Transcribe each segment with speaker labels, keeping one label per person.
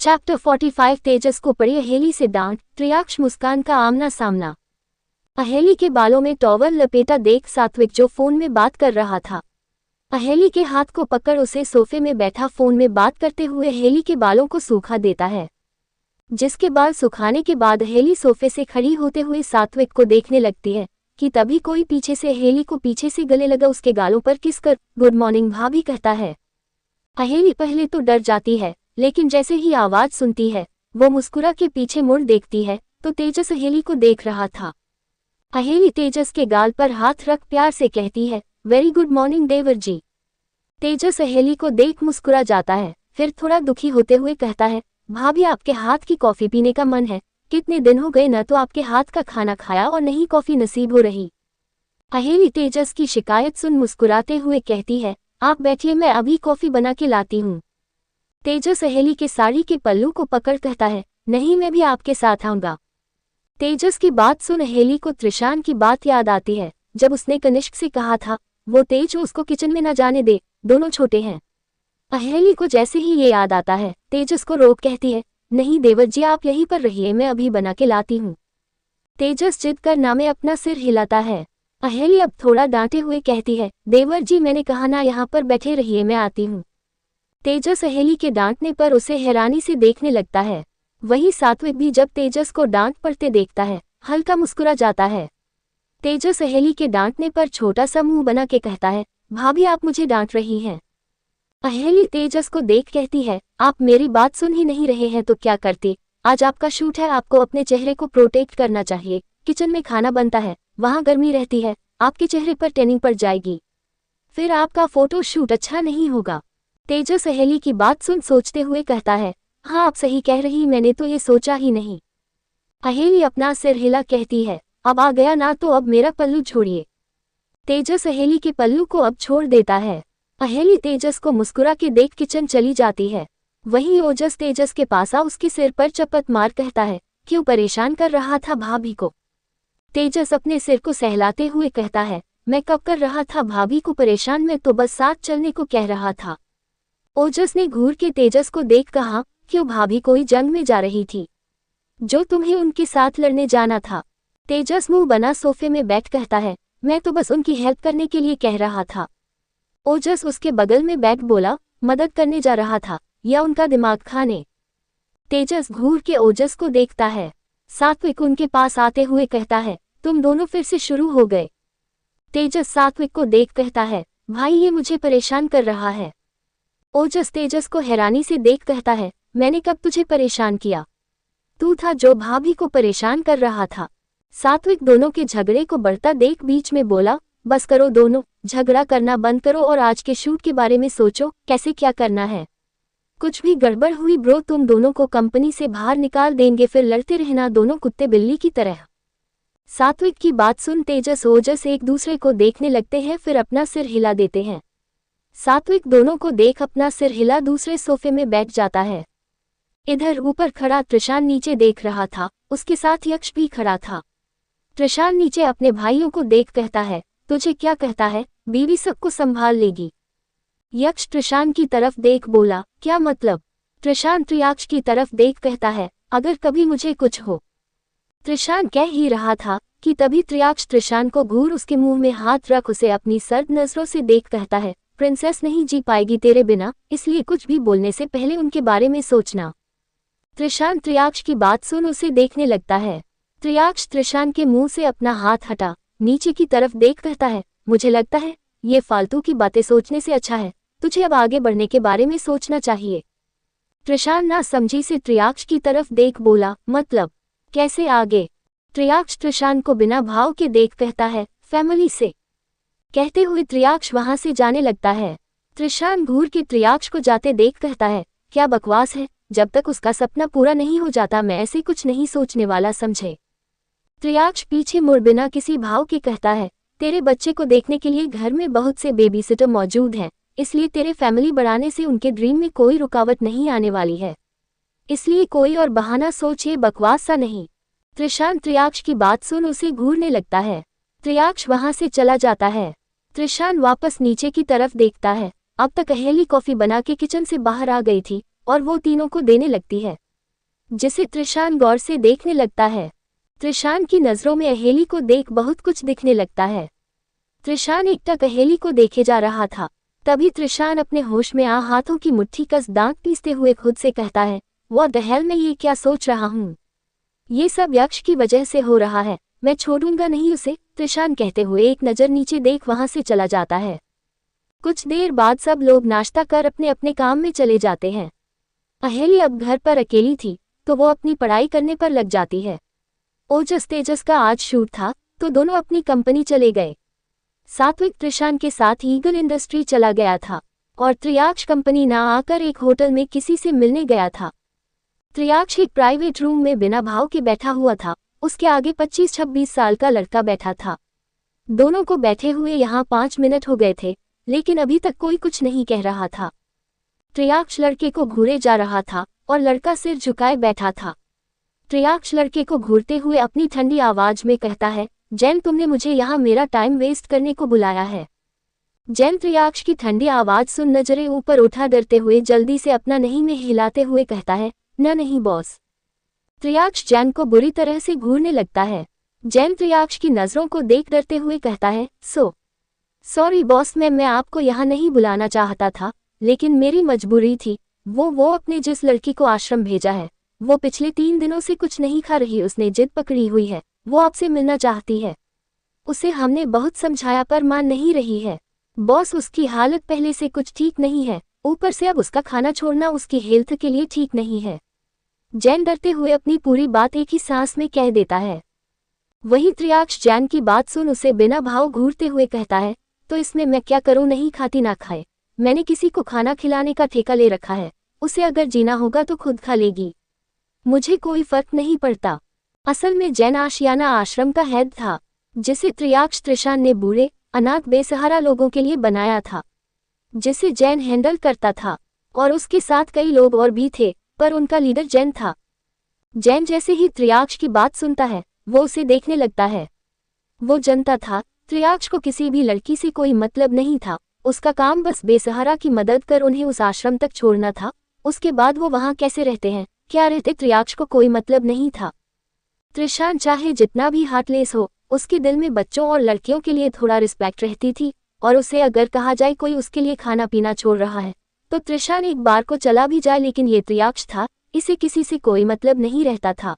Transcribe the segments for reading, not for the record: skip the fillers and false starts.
Speaker 1: Chapter 45 तेजस को पड़ी अहेली से डांट, त्रियाक्ष मुस्कान का आमना सामना। अहेली के बालों में टॉवल लपेटा देख सात्विक जो फोन में बात कर रहा था, अहेली के हाथ को पकड़ उसे सोफे में बैठा फोन में बात करते हुए अहेली के बालों को सूखा देता है। जिसके बाल सुखाने के बाद अहेली सोफे से खड़ी होते हुए सात्विक को देखने लगती है कि तभी कोई पीछे से अहेली को पीछे से गले लगा उसके गालों पर किस कर गुड मॉर्निंग भाभी कहता है। अहेली पहले तो डर जाती है, लेकिन जैसे ही आवाज सुनती है वो मुस्कुरा के पीछे मुड़ देखती है तो तेजस अहेली को देख रहा था। अहेली तेजस के गाल पर हाथ रख प्यार से कहती है, वेरी गुड मॉर्निंग देवर जी। तेजस अहेली को देख मुस्कुरा जाता है, फिर थोड़ा दुखी होते हुए कहता है, भाभी आपके हाथ की कॉफी पीने का मन है, कितने दिन हो गए न तो आपके हाथ का खाना खाया और नहीं कॉफी नसीब हो रही। अहेली तेजस की शिकायत सुन मुस्कुराते हुए कहती है, आप बैठिए मैं अभी कॉफी बना के लाती हूँ। तेजस अहेली के साड़ी के पल्लू को पकड़ कहता है, नहीं मैं भी आपके साथ आऊंगा। तेजस की बात सुन अहेली को त्रिशान की बात याद आती है, जब उसने कनिष्क से कहा था वो तेज उसको किचन में न जाने दे, दोनों छोटे हैं। अहेली को जैसे ही ये याद आता है तेजस को रोक कहती है, नहीं देवर जी आप यहीं पर रहिए मैं अभी बना के लाती हूँ। तेजस जिद कर नामे अपना सिर हिलाता है। अहेली अब थोड़ा डांटे हुए कहती है, देवर जी मैंने कहा ना यहाँ पर बैठे रहिए मैं आती हूँ। तेजस अहेली के डांटने पर उसे हैरानी से देखने लगता है। वहीं सात्विक भी जब तेजस को डांट पड़ते देखता है हल्का मुस्कुरा जाता है। तेजस अहेली के डांटने पर छोटा सा मुंह बना के कहता है, भाभी आप मुझे डांट रही हैं। अहेली तेजस को देख कहती है, आप मेरी बात सुन ही नहीं रहे हैं तो क्या करते, आज आपका शूट है, आपको अपने चेहरे को प्रोटेक्ट करना चाहिए। किचन में खाना बनता है, वहाँ गर्मी रहती है, आपके चेहरे पर टैनिंग पड़ जाएगी, फिर आपका फोटो शूट अच्छा नहीं होगा। तेजस अहेली की बात सुन सोचते हुए कहता है, हाँ आप सही कह रही, मैंने तो ये सोचा ही नहीं। अहेली अपना सिर हिला कहती है, अब आ गया ना तो अब मेरा पल्लू छोड़िए। तेजस अहेली के पल्लू को अब छोड़ देता है। अहेली तेजस को मुस्कुरा के देख किचन चली जाती है। वहीं ओजस तेजस के पास आ उसके सिर पर चपत मार कहता है, क्यों परेशान कर रहा था भाभी को। तेजस अपने सिर को सहलाते हुए कहता है, मैं कब कर रहा था भाभी को परेशान, मैं तो बस साथ चलने को कह रहा था। ओजस ने घूर के तेजस को देख कहा, क्यों भाभी कोई जंग में जा रही थी जो तुम्हें उनके साथ लड़ने जाना था। तेजस मुंह बना सोफे में बैठ कहता है, मैं तो बस उनकी हेल्प करने के लिए कह रहा था। ओजस उसके बगल में बैठ बोला, मदद करने जा रहा था या उनका दिमाग खाने। तेजस घूर के ओजस को देखता है। सात्विक उनके पास आते हुए कहता है, तुम दोनों फिर से शुरू हो गए। तेजस सात्विक को देख कहता है, भाई ये मुझे परेशान कर रहा है। ओजस तेजस को हैरानी से देख कहता है, मैंने कब तुझे परेशान किया, तू था जो भाभी को परेशान कर रहा था। सात्विक दोनों के झगड़े को बढ़ता देख बीच में बोला, बस करो दोनों, झगड़ा करना बंद करो और आज के शूट के बारे में सोचो, कैसे क्या करना है। कुछ भी गड़बड़ हुई ब्रो तुम दोनों को कंपनी से बाहर निकाल देंगे, फिर लड़ते रहना दोनों कुत्ते बिल्ली की तरह। सात्विक की बात सुन तेजस ओजस एक दूसरे को देखने लगते हैं, फिर अपना सिर हिला देते हैं। सात्विक दोनों को देख अपना सिर हिला दूसरे सोफे में बैठ जाता है। इधर ऊपर खड़ा त्रिशान नीचे देख रहा था, उसके साथ यक्ष भी खड़ा था। त्रिशान नीचे अपने भाइयों को देख कहता है, तुझे क्या कहता है, बीवी सबको संभाल लेगी। यक्ष त्रिशान की तरफ देख बोला, क्या मतलब। त्रिशान त्रियाक्ष की तरफ देख कहता है, अगर कभी मुझे कुछ हो। त्रिशान कह ही रहा था कि तभी त्रियाक्ष त्रिशान को घूर उसके मुंह में हाथ रख उसे अपनी सर्द नजरों से देख कहता है, प्रिंसेस नहीं जी पाएगी तेरे बिना, इसलिए कुछ भी बोलने से पहले उनके बारे में सोचना। त्रिशान त्रियाक्ष की बात सुन उसे देखने लगता है। त्रियाक्ष त्रिशान के मुंह से अपना हाथ हटा नीचे की तरफ देख कहता है, मुझे लगता है ये फालतू की बातें सोचने से अच्छा है तुझे अब आगे बढ़ने के बारे में सोचना चाहिए। त्रिशान ना समझी से त्रियाक्ष की तरफ देख बोला, मतलब कैसे आगे। त्रियाक्ष त्रिशान को बिना भाव के देख कहता है, फैमिली से। कहते हुए त्रियाक्ष वहां से जाने लगता है। त्रिशान घूर के त्रियाक्ष को जाते देख कहता है, क्या बकवास है, जब तक उसका सपना पूरा नहीं हो जाता मैं ऐसे कुछ नहीं सोचने वाला समझे। त्रियाक्ष पीछे मुड़ बिना किसी भाव के कहता है, तेरे बच्चे को देखने के लिए घर में बहुत से बेबी सिटर मौजूद हैं, इसलिए तेरे फैमिली बढ़ाने से उनके ड्रीम में कोई रुकावट नहीं आने वाली है, इसलिए कोई और बहाना सोचिए, बकवास सा नहीं। त्रिशान त्रियाक्ष की बात सुन उसे घूरने लगता है। त्रियाक्ष वहां से चला जाता है। त्रिशान वापस नीचे की तरफ देखता है। अब तक अहेली कॉफी बना के किचन से बाहर आ गई थी, और वो तीनों को देने लगती है, जिसे त्रिशान गौर से देखने लगता है। त्रिशान की नज़रों में अहेली को देख बहुत कुछ दिखने लगता है। त्रिशान एकटक अहेली को देखे जा रहा था। तभी त्रिशान अपने होश में आ हाथों की मुट्ठी कस दांत पीसते हुए खुद से कहता है, व्हाट द हेल, मैं ये क्या सोच रहा हूँ? ये सब यक्ष की वजह से हो रहा है, मैं छोड़ूंगा नहीं उसे। त्रिशान कहते हुए एक नज़र नीचे देख वहां से चला जाता है। कुछ देर बाद सब लोग नाश्ता कर अपने अपने काम में चले जाते हैं। अहेली अब घर पर अकेली थी तो वो अपनी पढ़ाई करने पर लग जाती है। ओजस तेजस का आज शूट था तो दोनों अपनी कंपनी चले गए। सात्विक त्रिशान के साथ ईगल इंडस्ट्री चला गया था और त्रियाक्ष कंपनी ना आकर एक होटल में किसी से मिलने गया था। त्रियाक्ष एक प्राइवेट रूम में बिना भाव के बैठा हुआ था। उसके आगे 25-26 साल का लड़का बैठा था। दोनों को बैठे हुए यहाँ 5 मिनट हो गए थे, लेकिन अभी तक कोई कुछ नहीं कह रहा था। त्रियाक्ष लड़के को घूरे जा रहा था और लड़का सिर झुकाए बैठा था। त्रियाक्ष लड़के को घूरते हुए अपनी ठंडी आवाज में कहता है, जैन, तुमने मुझे यहाँ मेरा टाइम वेस्ट करने को बुलाया है? जैन त्रियाक्ष की ठंडी आवाज सुन नजरें ऊपर उठा डरते हुए जल्दी से अपना नहीं में हिलाते हुए कहता है, न नहीं बॉस। त्रियाक्ष जैन को बुरी तरह से घूरने लगता है। जैन त्रियाक्ष की नजरों को देख डरते हुए कहता है, सॉरी बॉस, मैं आपको यहाँ नहीं बुलाना चाहता था, लेकिन मेरी मजबूरी थी। वो अपने जिस लड़की को आश्रम भेजा है वो पिछले 3 दिनों से कुछ नहीं खा रही, उसने जिद पकड़ी हुई है, वो आपसे मिलना चाहती है। उसे हमने बहुत समझाया पर मान नहीं रही है। बॉस, उसकी हालत पहले से कुछ ठीक नहीं है, ऊपर से अब उसका खाना छोड़ना उसकी हेल्थ के लिए ठीक नहीं है। जैन डरते हुए अपनी पूरी बात एक ही सांस में कह देता है। वही त्रियाक्ष जैन की बात सुन उसे बिना भाव घूरते हुए कहता है, तो इसमें मैं क्या करूं? नहीं खाती ना खाए, मैंने किसी को खाना खिलाने का ठेका ले रखा है, उसे अगर जीना होगा तो खुद खा लेगी, मुझे कोई फर्क नहीं पड़ता। असल में जैन आशियाना आश्रम का हेड था, जिसे त्रियाक्ष त्रिशान ने बूढ़े अनाथ बेसहारा लोगों के लिए बनाया था, जिसे जैन हैंडल करता था। और उसके साथ कई लोग और भी थे, पर उनका लीडर जैन था। जैन जैसे ही त्रियाक्ष की बात सुनता है वो उसे देखने लगता है। वो जानता था त्रियाक्ष को किसी भी लड़की से कोई मतलब नहीं था, उसका काम बस बेसहारा की मदद कर उन्हें उस आश्रम तक छोड़ना था। उसके बाद वो वहां कैसे रहते हैं, क्या रहते, त्रियाक्ष को कोई मतलब नहीं था। त्रिशान चाहे जितना भी हार्टलेस हो, उसके दिल में बच्चों और लड़कियों के लिए थोड़ा रिस्पेक्ट रहती थी, और उसे अगर कहा जाए कोई उसके लिए खाना पीना छोड़ रहा है तो त्रिशान एक बार को चला भी जाए, लेकिन ये त्रियाक्ष था, इसे किसी से कोई मतलब नहीं रहता था।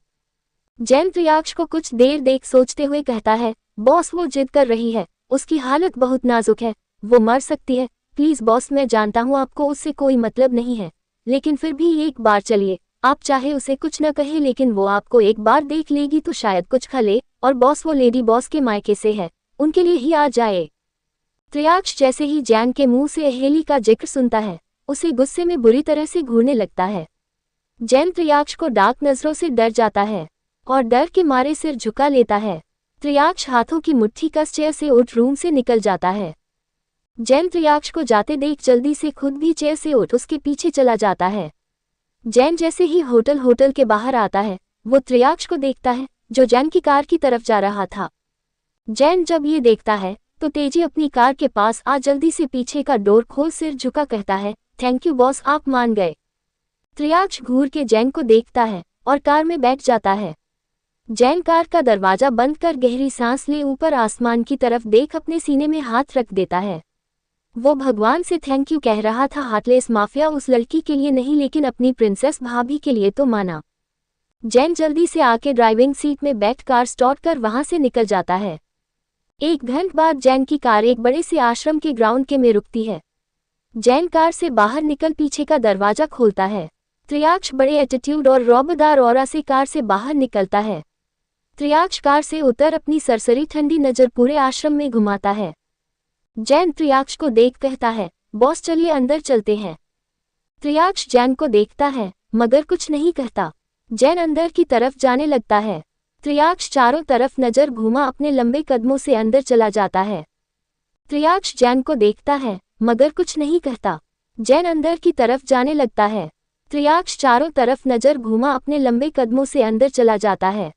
Speaker 1: जैन त्रियाक्ष को कुछ देर देख सोचते हुए कहता है, बॉस, वो जिद कर रही है, उसकी हालत बहुत नाजुक है, वो मर सकती है। प्लीज बॉस, मैं जानता हूँ आपको उससे कोई मतलब नहीं है, लेकिन फिर भी एक बार चलिए। आप चाहे उसे कुछ न कहे, लेकिन वो आपको एक बार देख लेगी तो शायद कुछ खा ले, और बॉस, वो लेडी बॉस के मायके से है, उनके लिए ही आ जाए। त्रियाक्ष जैसे ही जैन के मुंह से अहेली का जिक्र सुनता है उसे गुस्से में बुरी तरह से घूरने लगता है। जैन त्रियाक्ष को डार्क नजरों से डर जाता है और डर के मारे सिर झुका लेता है। त्रियाक्ष हाथों की मुट्ठी कस चेयर से उठ रूम से निकल जाता है। जैन त्रियाक्ष को जाते देख जल्दी से खुद भी चेयर से उठ उसके पीछे चला जाता है। जैन जैसे ही होटल के बाहर आता है वो त्रियाक्ष को देखता है जो जैन की कार की तरफ जा रहा था। जैन जब ये देखता है तो तेजी अपनी कार के पास आ जल्दी से पीछे का डोर खोल सिर झुका कहता है, थैंक यू बॉस, आप मान गए। त्रियाक्ष घूर के जैन को देखता है और कार में बैठ जाता है। जैन कार का दरवाजा बंद कर गहरी सांस ले ऊपर आसमान की तरफ देख अपने सीने में हाथ रख देता है। वो भगवान से थैंक यू कह रहा था, हार्टलेस माफिया उस लड़की के लिए नहीं लेकिन अपनी प्रिंसेस भाभी के लिए तो माना। जैन जल्दी से आके ड्राइविंग सीट में बैठ कार स्टार्ट कर वहां से निकल जाता है। 1 घंटे बाद जैन की कार एक बड़े से आश्रम के ग्राउंड के में रुकती है। जैन कार से बाहर निकल पीछे का दरवाजा खोलता है। त्रियाक्ष बड़े एटीट्यूड और रौबदार ऑरा से कार से बाहर निकलता है। त्रियाक्ष कार से उतर अपनी सरसरी ठंडी नजर पूरे आश्रम में घुमाता है। जैन त्रियाक्ष को देख कहता है, बॉस चलिए अंदर चलते हैं। त्रियाक्ष जैन को देखता है मगर कुछ नहीं कहता। जैन अंदर की तरफ जाने लगता है। त्रियाक्ष चारों तरफ नजर घुमा अपने लंबे कदमों से अंदर चला जाता है। त्रियाक्ष जैन को देखता है मगर कुछ नहीं कहता। जैन अंदर की तरफ जाने लगता है। त्रियाक्ष चारों तरफ नजर घुमा अपने लंबे कदमों से अंदर चला जाता है।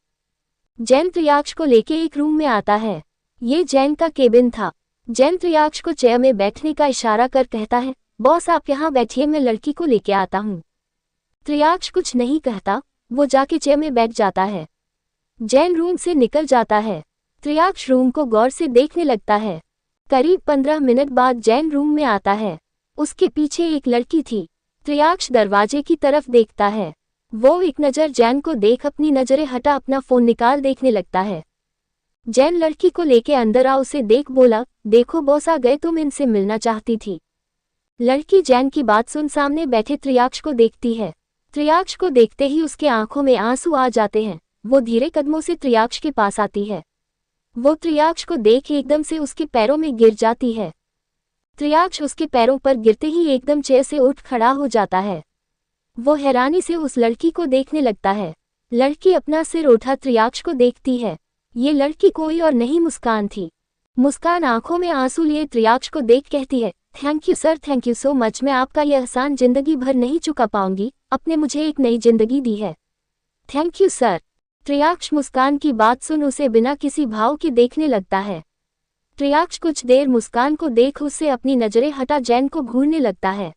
Speaker 1: जैन त्रियाक्ष को लेके एक रूम में आता है। ये जैन का केबिन था। जैन त्रियाक्ष को चेयर में बैठने का इशारा कर कहता है, बॉस आप यहाँ बैठिए, मैं लड़की को लेके आता हूँ। त्रियाक्ष कुछ नहीं कहता, वो जाके चेयर में बैठ जाता है। जैन रूम से निकल जाता है। त्रियाक्ष रूम को गौर से देखने लगता है। करीब 15 मिनट बाद जैन रूम में आता है। उसके पीछे एक लड़की थी। त्रियाक्ष दरवाजे की तरफ देखता है। वो एक नज़र जैन को देख अपनी नज़रें हटा अपना फोन निकाल देखने लगता है। जैन लड़की को लेके अंदर आ उसे देख बोला, देखो बॉस आ गए, तुम इनसे मिलना चाहती थी। लड़की जैन की बात सुन सामने बैठे त्रियाक्ष को देखती है। त्रियाक्ष को देखते ही उसके आंखों में आंसू आ जाते हैं। वो धीरे कदमों से त्रियाक्ष के पास आती है। वो त्रियाक्ष को देख एकदम से उसके पैरों में गिर जाती है। त्रियाक्ष उसके पैरों पर गिरते ही एकदम चेयर से उठ खड़ा हो जाता है। वो हैरानी से उस लड़की को देखने लगता है। लड़की अपना सिर उठा त्रियाक्ष को देखती है। ये लड़की कोई और नहीं मुस्कान थी। मुस्कान आंखों में आंसू लिए त्रियाक्ष को देख कहती है, thank you sir, thank you so much, मैं आपका यह एहसान जिंदगी भर नहीं चुका पाऊंगी, आपने मुझे एक नई जिंदगी दी है। Thank you sir. Triyaksh Muskaan की बात सुन उसे बिना किसी भाव के देखने लगता है। त्रियाक्ष कुछ देर मुस्कान को देख उससे अपनी नजरें हटा जैन को घूरने लगता है।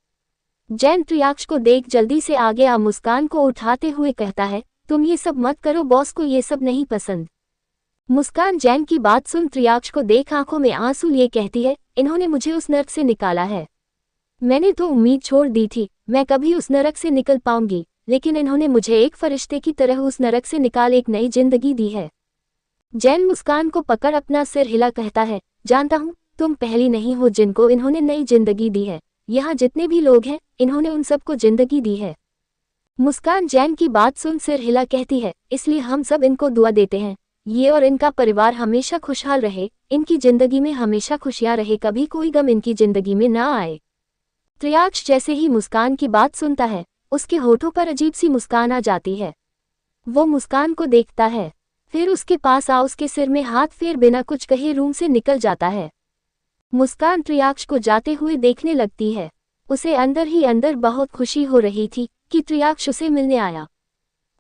Speaker 1: जैन त्रियाक्ष को देख जल्दी से आगे आ मुस्कान को उठाते हुए कहता है, तुम ये सब मत करो, बॉस को ये सब नहीं पसंद। मुस्कान जैन की बात सुन त्रियाक्ष को देख आंखों में आंसू लिए कहती है, इन्होंने मुझे उस नरक से निकाला है। मैंने तो उम्मीद छोड़ दी थी मैं कभी उस नरक से निकल पाऊंगी, लेकिन इन्होंने मुझे एक फरिश्ते की तरह उस नरक से निकाल एक नई जिंदगी दी है। जैन मुस्कान को पकड़ अपना सिर हिला कहता है, जानता हूँ तुम पहली नहीं हो जिनको इन्होंने नई जिंदगी दी है। यहाँ जितने भी लोग हैं इन्होंने उन सबको जिंदगी दी है। मुस्कान जैन की बात सुन सिर हिला कहती है, इसलिए हम सब इनको दुआ देते हैं, ये और इनका परिवार हमेशा खुशहाल रहे, इनकी जिंदगी में हमेशा खुशियां रहे, कभी कोई गम इनकी जिंदगी में ना आए। त्रियाक्ष जैसे ही मुस्कान की बात सुनता है उसके होठों पर अजीब सी मुस्कान आ जाती है। वो मुस्कान को देखता है, फिर उसके पास आ उसके सिर में हाथ फेर बिना कुछ कहे रूम से निकल जाता है। मुस्कान त्रियाक्ष को जाते हुए देखने लगती है। उसे अंदर ही अंदर बहुत खुशी हो रही थी कि त्रियाक्ष उसे मिलने आया।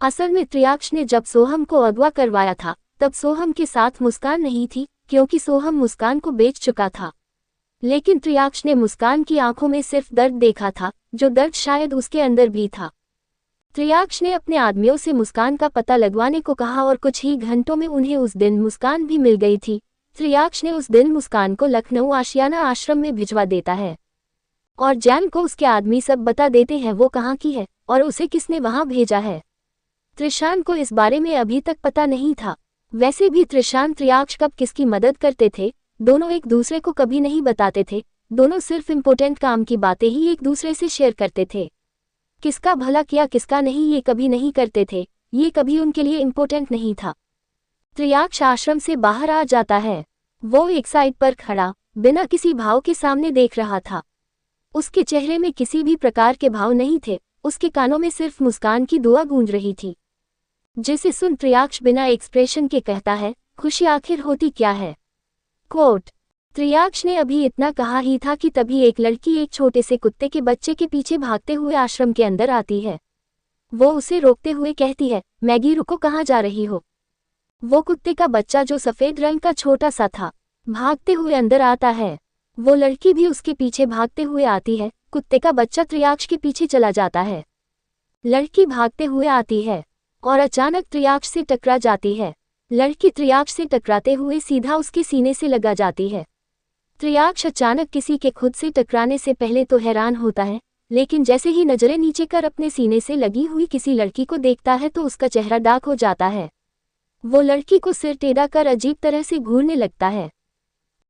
Speaker 1: असल में त्रियाक्ष ने जब सोहम को अगवा करवाया था तब सोहम के साथ मुस्कान नहीं थी, क्योंकि सोहम मुस्कान को बेच चुका था। लेकिन त्रियाक्ष ने मुस्कान की आंखों में सिर्फ दर्द देखा था, जो दर्द शायद उसके अंदर भी था। त्रियाक्ष ने अपने आदमियों से मुस्कान का पता लगवाने को कहा और कुछ ही घंटों में उन्हें उस दिन मुस्कान भी मिल गई थी। त्रियाक्ष ने उस दिन मुस्कान को लखनऊ आशियाना आश्रम में भिजवा देता है और जैन को उसके आदमी सब बता देते हैं वो कहाँ की है और उसे किसने वहां भेजा है। त्रिशान को इस बारे में अभी तक पता नहीं था। वैसे भी त्रिशान त्रियाक्ष कब किसकी मदद करते थे, दोनों एक दूसरे को कभी नहीं बताते थे। दोनों सिर्फ इम्पोर्टेंट काम की बातें ही एक दूसरे से शेयर करते थे। किसका भला किया किसका नहीं ये कभी नहीं करते थे, ये कभी उनके लिए इम्पोर्टेंट नहीं था। त्रियाक्ष आश्रम से बाहर आ जाता है। वो एक साइड पर खड़ा बिना किसी भाव के सामने देख रहा था। उसके चेहरे में किसी भी प्रकार के भाव नहीं थे, उसके कानों में सिर्फ मुस्कान की दुआ गूंज रही थी, जिसे सुन त्रियाक्ष बिना एक्सप्रेशन के कहता है, खुशी आखिर होती क्या है। कोट। त्रियाक्ष ने अभी इतना कहा ही था कि तभी एक लड़की एक छोटे से कुत्ते के बच्चे के पीछे भागते हुए आश्रम के अंदर आती है। वो उसे रोकते हुए कहती है, मैगी रुको, कहाँ जा रही हो। वो कुत्ते का बच्चा जो सफेद रंग का छोटा सा था भागते हुए अंदर आता है। वो लड़की भी उसके पीछे भागते हुए आती है। कुत्ते का बच्चा त्रियाक्ष के पीछे चला जाता है। लड़की भागते हुए आती है और अचानक त्रियाक्ष से टकरा जाती है। लड़की त्रियाक्ष से टकराते हुए सीधा उसके सीने से लगा जाती है। त्रियाक्ष अचानक किसी के खुद से टकराने से पहले तो हैरान होता है, लेकिन जैसे ही नजरें नीचे कर अपने सीने से लगी हुई किसी लड़की को देखता है तो उसका चेहरा डार्क हो जाता है। वो लड़की को सिर टेढ़ा कर अजीब तरह से घूरने लगता है।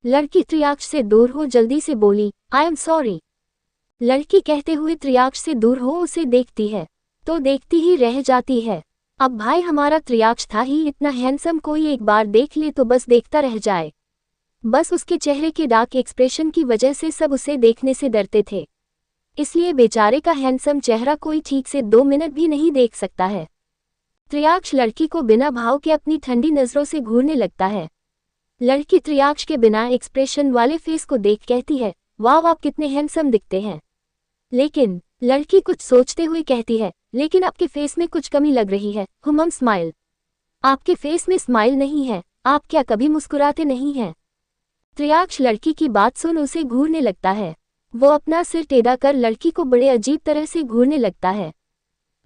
Speaker 1: लड़की त्रियाक्ष से दूर हो जल्दी से बोली, आई एम सॉरी। लड़की कहते हुए त्रियाक्ष से दूर हो उसे देखती है तो देखती ही रह जाती है। अब भाई हमारा त्रियाक्ष था ही इतना हैंडसम, कोई एक बार देख ले तो बस देखता रह जाए। बस उसके चेहरे के डार्क एक्सप्रेशन की वजह से सब उसे देखने से डरते थे, इसलिए बेचारे का हैंडसम चेहरा कोई ठीक से 2 मिनट भी नहीं देख सकता है। त्रियाक्ष लड़की को बिना भाव के अपनी ठंडी नजरों से घूरने लगता है। लड़की त्रियाक्ष के बिना एक्सप्रेशन वाले फेस को देख कहती है, वाह आप कितने हैंडसम दिखते हैं। लेकिन लड़की कुछ सोचते हुए कहती है, लेकिन आपके फेस में कुछ कमी लग रही है। हुमम स्माइल। आपके फेस में स्माइल नहीं है, आप क्या कभी मुस्कुराते नहीं हैं। त्रियाक्ष लड़की की बात सुन उसे घूरने लगता है। वो अपना सिर टेढ़ा कर लड़की को बड़े अजीब तरह से घूरने लगता है।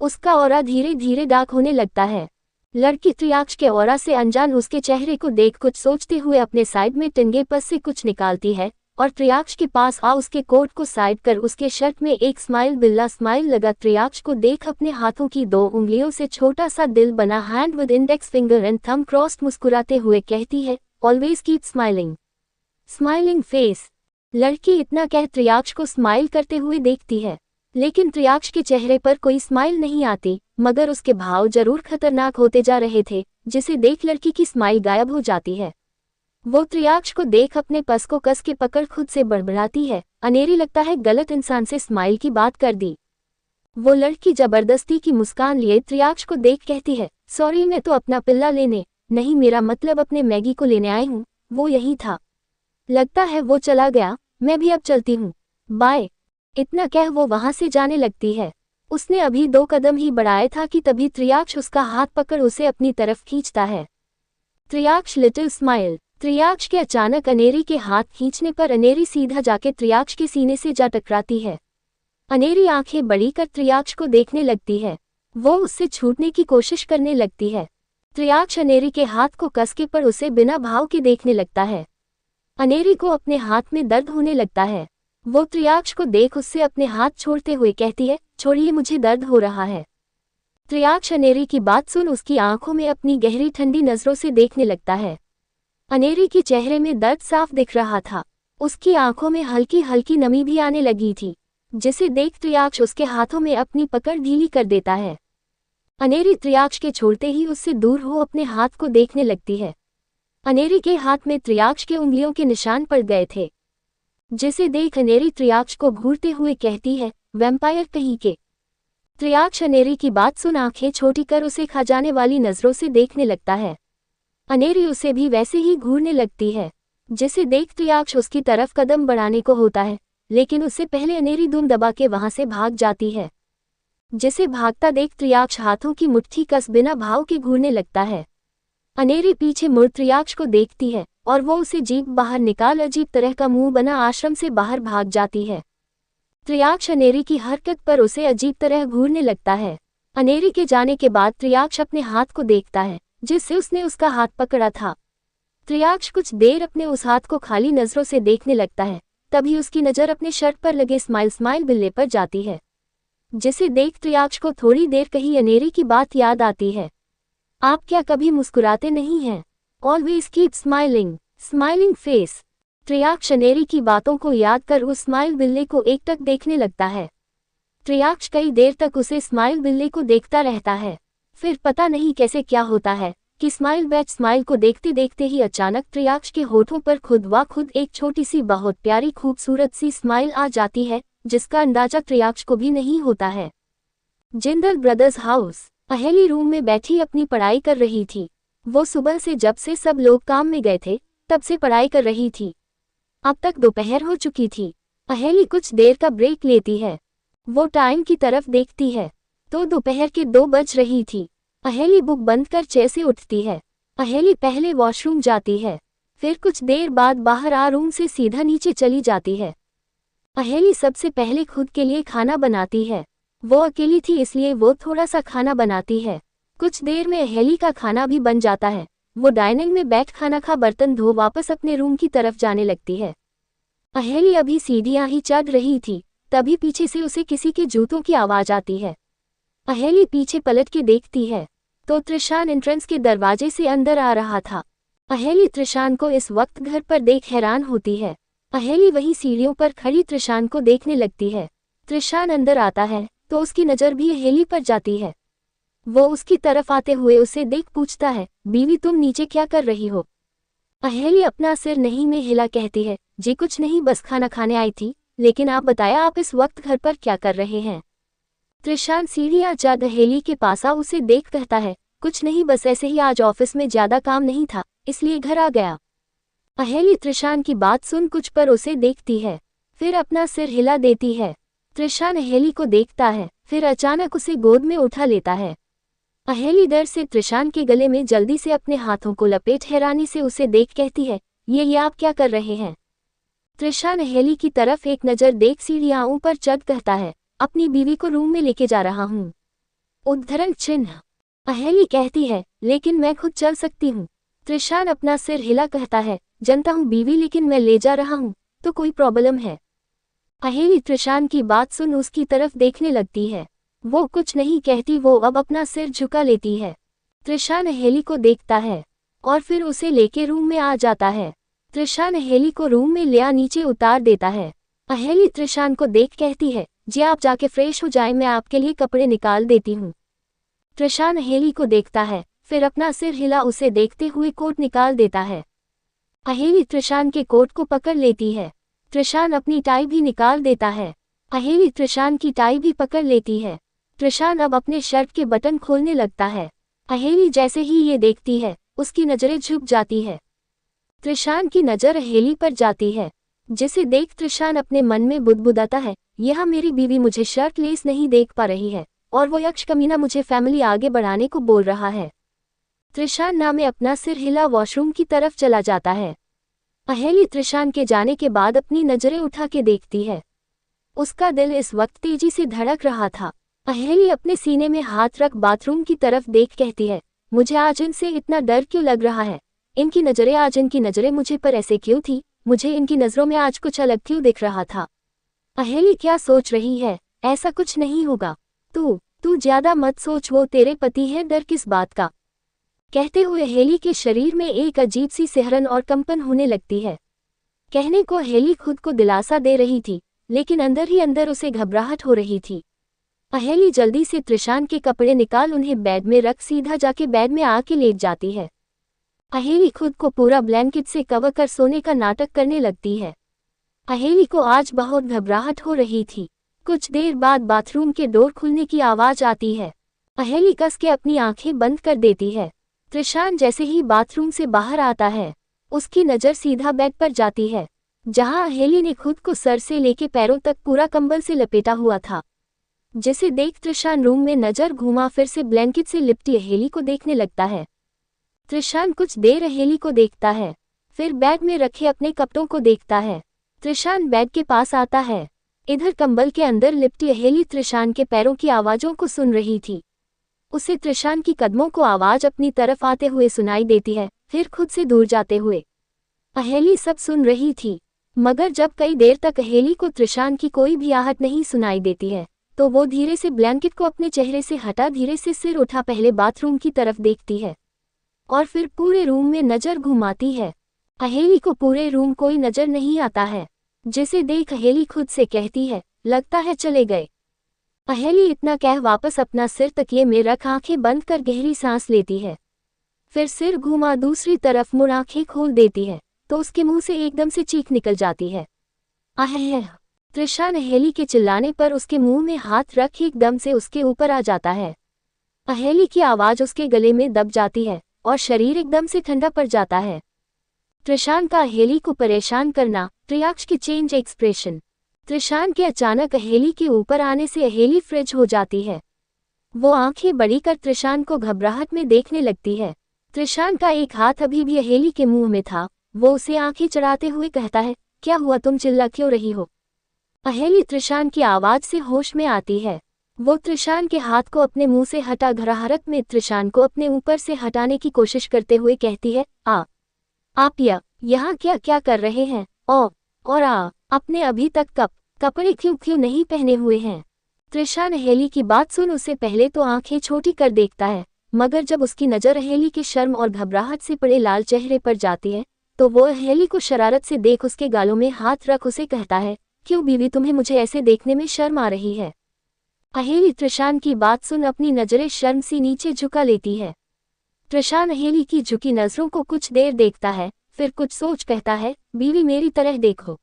Speaker 1: उसका ऑरा धीरे धीरे डार्क होने लगता है। लड़की त्रियाक्ष के ऑरा से अनजान उसके चेहरे को देख कुछ सोचते हुए अपने साइड में टिंगे पस से कुछ निकालती है और त्रियाक्ष के पास आ उसके कोट को साइड कर उसके शर्ट में एक स्माइल बिल्ला स्माइल लगा। त्रियाक्ष को देख अपने हाथों की 2 उंगलियों से छोटा सा दिल बना hand with index finger and thumb crossed मुस्कुराते हुए कहती है, always keep smiling. Smiling face. लड़की इतना कह त्रियाक्ष को स्माइल करते हुए देखती है, लेकिन त्रियाक्ष के चेहरे पर कोई स्माइल नहीं आती, मगर उसके भाव जरूर खतरनाक होते जा रहे थे, जिसे देख लड़की की स्माइल गायब हो जाती है। वो त्रियाक्ष को देख अपने पस को कस के पकड़ खुद से बड़बड़ाती है, अनेरी लगता है गलत इंसान से स्माइल की बात कर दी। वो लड़की जबरदस्ती की मुस्कान लिए त्रियाक्ष को देख कहती है, सॉरी मैं तो अपना पिल्ला लेने नहीं, मेरा मतलब अपने मैगी को लेने आई हूँ, वो यही था। लगता है वो चला गया, मैं भी अब चलती हूँ, बाय। इतना कह वो वहां से जाने लगती है। उसने अभी 2 कदम ही बढ़ाए था कि तभी त्रियाक्ष उसका हाथ पकड़ उसे अपनी तरफ खींचता है। त्रियाक्ष लिटिल स्माइल। त्रियाक्ष के अचानक अनेरी के हाथ खींचने पर अनेरी सीधा जाके त्रियाक्ष के सीने से जा टकराती है। अनेरी आंखें बड़ी कर त्रियाक्ष को देखने लगती है। वो उससे छूटने की कोशिश करने लगती है। त्रियाक्ष अनेरी के हाथ को कसके पर उसे बिना भाव के देखने लगता है। अनेरी को अपने हाथ में दर्द होने लगता है। वो त्रियाक्ष को देख उससे अपने हाथ छोड़ते हुए कहती है, छोड़िए मुझे दर्द हो रहा है। त्रियाक्ष अनेरी की बात सुन उसकी आंखों में अपनी गहरी ठंडी नजरों से देखने लगता है। अनेरी के चेहरे में दर्द साफ दिख रहा था। उसकी आंखों में हल्की हल्की नमी भी आने लगी थी, जिसे देख त्रियाक्ष उसके हाथों में अपनी पकड़ ढीली कर देता है। अनेरी त्रियाक्ष के छोड़ते ही उससे दूर हो अपने हाथ को देखने लगती है। अनेरी के हाथ में त्रियाक्ष के उंगलियों के निशान पड़ गए थे, जिसे देख अनेरी त्रियाक्ष को घूरते हुए कहती है, वैम्पायर कहीं के। त्रियाक्ष अनेरी की बात सुन आंखें छोटी कर उसे खा जाने वाली नजरों से देखने लगता है। अनेरी उसे भी वैसे ही घूरने लगती है, जिसे देख त्रियाक्ष उसकी तरफ कदम बढ़ाने को होता है, लेकिन उससे पहले अनेरी धूम दबा के वहां से भाग जाती है। जिसे भागता देख त्रियाक्ष हाथों की मुट्ठी कस बिना भाव के घूरने लगता है। अनेरी पीछे मुड़ त्रियाक्ष को देखती है और वो उसे जीभ बाहर निकाल अजीब तरह का मुंह बना आश्रम से बाहर भाग जाती है। त्रियाक्ष अनेरी की हरकत पर उसे अजीब तरह घूरने लगता है। अनेरी के जाने के बाद त्रियाक्ष अपने हाथ को देखता है, जिससे उसने उसका हाथ पकड़ा था। त्रियाक्ष कुछ देर अपने उस हाथ को खाली नजरों से देखने लगता है, तभी उसकी नज़र अपने शर्ट पर लगे स्माइल बिल्ले पर जाती है, जिसे देख त्रियाक्ष को थोड़ी देर कहीं अनेरी की बात याद आती है। आप क्या कभी मुस्कुराते नहीं हैं? Always keep smiling. Smiling face. Triyaksh Aneri की बातों को याद कर उस स्माइल बिल्ले को एकटक देखने लगता है। त्रियाक्ष कई देर तक उसे स्माइल बिल्ले को देखता रहता है। फिर पता नहीं कैसे क्या होता है कि स्माइल बैच स्माइल को देखते देखते ही अचानक त्रियाक्ष के होठों पर खुद व खुद एक छोटी सी बहुत प्यारी खूबसूरत सी स्माइल आ जाती है, जिसका अंदाजा त्रियाक्ष को भी नहीं होता है। Jindal brothers house. Aheli room में बैठी अपनी पढ़ाई कर रही थी। वो सुबह से जब से सब लोग काम में गए थे तब से पढ़ाई कर रही थी। अब तक दोपहर हो चुकी थी। अहेली कुछ देर का ब्रेक लेती है। वो टाइम की तरफ देखती है तो दोपहर के 2 बज रही थी। अहेली बुक बंद कर चेयर से उठती है। अहेली पहले वॉशरूम जाती है, फिर कुछ देर बाद बाहर आ रूम से सीधा नीचे चली जाती है। अहेली सबसे पहले खुद के लिए खाना बनाती है। वो अकेली थी इसलिए वो थोड़ा सा खाना बनाती है। कुछ देर में अहेली का खाना भी बन जाता है। वो डाइनिंग में बैठ खाना खा बर्तन धो वापस अपने रूम की तरफ जाने लगती है। अहेली अभी सीढ़ियां ही चढ़ रही थी, तभी पीछे से उसे किसी के जूतों की आवाज आती है। अहेली पीछे पलट के देखती है तो त्रिशान एंट्रेंस के दरवाजे से अंदर आ रहा था। अहेली त्रिशान को इस वक्त घर पर देख हैरान होती है। अहेली वहीं सीढ़ियों पर खड़ी त्रिशान को देखने लगती है। त्रिशान अंदर आता है तो उसकी नज़र भी अहेली पर जाती है। वो उसकी तरफ आते हुए उसे देख पूछता है, बीवी तुम नीचे क्या कर रही हो? अहेली अपना सिर नहीं में हिला कहती है, जी कुछ नहीं, बस खाना खाने आई थी, लेकिन आप बताया आप इस वक्त घर पर क्या कर रहे हैं? त्रिशान सीढ़ियां चढ़ अहेली के पास आ उसे देख कहता है, कुछ नहीं, बस ऐसे ही, आज ऑफिस में ज्यादा काम नहीं था इसलिए घर आ गया। अहेली त्रिशान की बात सुन कुछ पर उसे देखती है, फिर अपना सिर हिला देती है। त्रिशान अहेली को देखता है, फिर अचानक उसे गोद में उठा लेता है। अहेली डर से त्रिशान के गले में जल्दी से अपने हाथों को लपेट हैरानी से उसे देख कहती है, ये आप क्या कर रहे हैं? त्रिशान अहेली की तरफ एक नज़र देख सीढ़ियां ऊपर चढ़ कहता है, अपनी बीवी को रूम में लेके जा रहा हूँ। उद्धरण चिन्ह। अहेली कहती है, लेकिन मैं खुद चल सकती हूँ। त्रिशान अपना सिर हिला कहता है, जानता हूँ बीवी, लेकिन मैं ले जा रहा हूँ, तो कोई प्रॉब्लम है? अहेली त्रिशान की बात सुन उसकी तरफ देखने लगती है। वो कुछ नहीं कहती, वो अब अपना सिर झुका लेती है। त्रिशान अहेली को देखता है और फिर उसे लेके रूम में आ जाता है। त्रिशान अहेली को रूम में ले नीचे उतार देता है। अहेली त्रिशान को देख कहती है, जी आप जाके फ्रेश हो जाए, मैं आपके लिए कपड़े निकाल देती हूँ। त्रिशान अहेली को देखता है, फिर अपना सिर हिला उसे देखते हुए कोट निकाल देता है। अहेली त्रिशान के कोट को पकड़ लेती है। त्रिशान अपनी टाई भी निकाल देता है। अहेली त्रिशान की टाई भी पकड़ लेती है। त्रिशान अब अपने शर्ट के बटन खोलने लगता है। अहेली जैसे ही ये देखती है, उसकी नजरें झुक जाती है। त्रिशान की नजर अहेली पर जाती है, जिसे देख त्रिशान अपने मन में बुदबुदाता है, यह मेरी बीवी मुझे शर्ट लेस नहीं देख पा रही है और वो यक्ष कमीना मुझे फैमिली आगे बढ़ाने को बोल रहा है। त्रिशान नामे अपना सिर हिला वॉशरूम की तरफ चला जाता है। अहेली त्रिशान के जाने के बाद अपनी नजरें उठा के देखती है। उसका दिल इस वक्त तेजी से धड़क रहा था। अहेली अपने सीने में हाथ रख बाथरूम की तरफ देख कहती है, मुझे आज इनसे इतना डर क्यों लग रहा है? इनकी नजरें, आज इनकी नजरें मुझे पर ऐसे क्यों थी? मुझे इनकी नजरों में आज कुछ अलग क्यों दिख रहा था? अहेली क्या सोच रही है? ऐसा कुछ नहीं होगा। तू ज्यादा मत सोच, वो तेरे पति है, डर किस बात का? कहते हुए अहेली के शरीर में एक अजीब सी सिहरन और कंपन होने लगती है। कहने को अहेली खुद को दिलासा दे रही थी, लेकिन अंदर ही अंदर उसे घबराहट हो रही थी। अहेली जल्दी से त्रिशान के कपड़े निकाल उन्हें बेड में रख सीधा जाके बेड में आके लेट जाती है। अहेली खुद को पूरा ब्लैंकेट से कवर कर सोने का नाटक करने लगती है। अहेली को आज बहुत घबराहट हो रही थी। कुछ देर बाद बाथरूम के डोर खुलने की आवाज आती है। अहेली कस के अपनी आंखें बंद कर देती है। त्रिशान जैसे ही बाथरूम से बाहर आता है, उसकी नज़र सीधा बेड पर जाती है, जहां अहेली ने खुद को सर से लेके पैरों तक पूरा कंबल से लपेटा हुआ था। जिसे देख त्रिशान रूम में नजर घुमा फिर से ब्लैंकेट से लिपटी अहेली को देखने लगता है। त्रिशान कुछ देर अहेली को देखता है, फिर बेड में रखे अपने कपड़ों को देखता है। त्रिशान बेड के पास आता है। इधर कंबल के अंदर लिपटी अहेली त्रिशान के पैरों की आवाज़ों को सुन रही थी। उसे त्रिशान की कदमों को आवाज़ अपनी तरफ आते हुए सुनाई देती है, फिर खुद से दूर जाते हुए। अहेली सब सुन रही थी, मगर जब कई देर तक अहेली को त्रिशान की कोई भी आहट नहीं सुनाई देती है, तो वो धीरे से ब्लैंकेट को अपने चेहरे से हटा धीरे से सिर उठा पहले बाथरूम की तरफ देखती है और फिर पूरे रूम में नज़र घुमाती है। अहेली को पूरे रूम कोई नज़र नहीं आता है, जिसे देख अहेली खुद से कहती है, लगता है चले गए। अहेली इतना कह वापस अपना सिर तकिए में रख आंखें बंद कर गहरी सांस लेती है, फिर सिर घुमा दूसरी तरफ मुड़ आंखें खोल देती है, तो उसके मुंह से एकदम से चीख निकल जाती है। आहे! त्रिशान अहेली के चिल्लाने पर उसके मुंह में हाथ रख एकदम से उसके ऊपर आ जाता है। अहेली की आवाज़ उसके गले में दब जाती है और शरीर एकदम से ठंडा पड़ जाता है। त्रिशान का अहेली को परेशान करना, त्रियाक्ष की चेंज एक्सप्रेशन। त्रिशान के अचानक अहेली के ऊपर आने से अहेली फ्रिज हो जाती है। वो आंखें बड़ी कर त्रिशान को घबराहट में देखने लगती है। त्रिशान का एक हाथ अभी भी अहेली के मुंह में था। वो उसे आंखें चढ़ाते हुए कहता है, क्या हुआ, तुम चिल्ला क्यों रही हो? अहेली त्रिशान की आवाज़ से होश में आती है। वो त्रिशान के हाथ को अपने मुंह से हटा घबराहट में त्रिशान को अपने ऊपर से हटाने की कोशिश करते हुए कहती है, आप यहाँ क्या क्या कर रहे हैं? और आपने अभी तक कपड़े क्यों नहीं पहने हुए हैं? त्रिशान अहेली की बात सुन उसे पहले तो आंखें छोटी कर देखता है, मगर जब उसकी नज़र अहेली के शर्म और घबराहट से पड़े लाल चेहरे पर जाती है, तो वो अहेली को शरारत से देख उसके गालों में हाथ रख उसे कहता है, क्यों बीवी, तुम्हें मुझे ऐसे देखने में शर्म आ रही है? अहेली त्रिशान की बात सुन अपनी नज़रें शर्म सी नीचे झुका लेती है। त्रिशान अहेली की झुकी नज़रों को कुछ देर देखता है, फिर कुछ सोच कहता है, बीवी मेरी तरह देखो।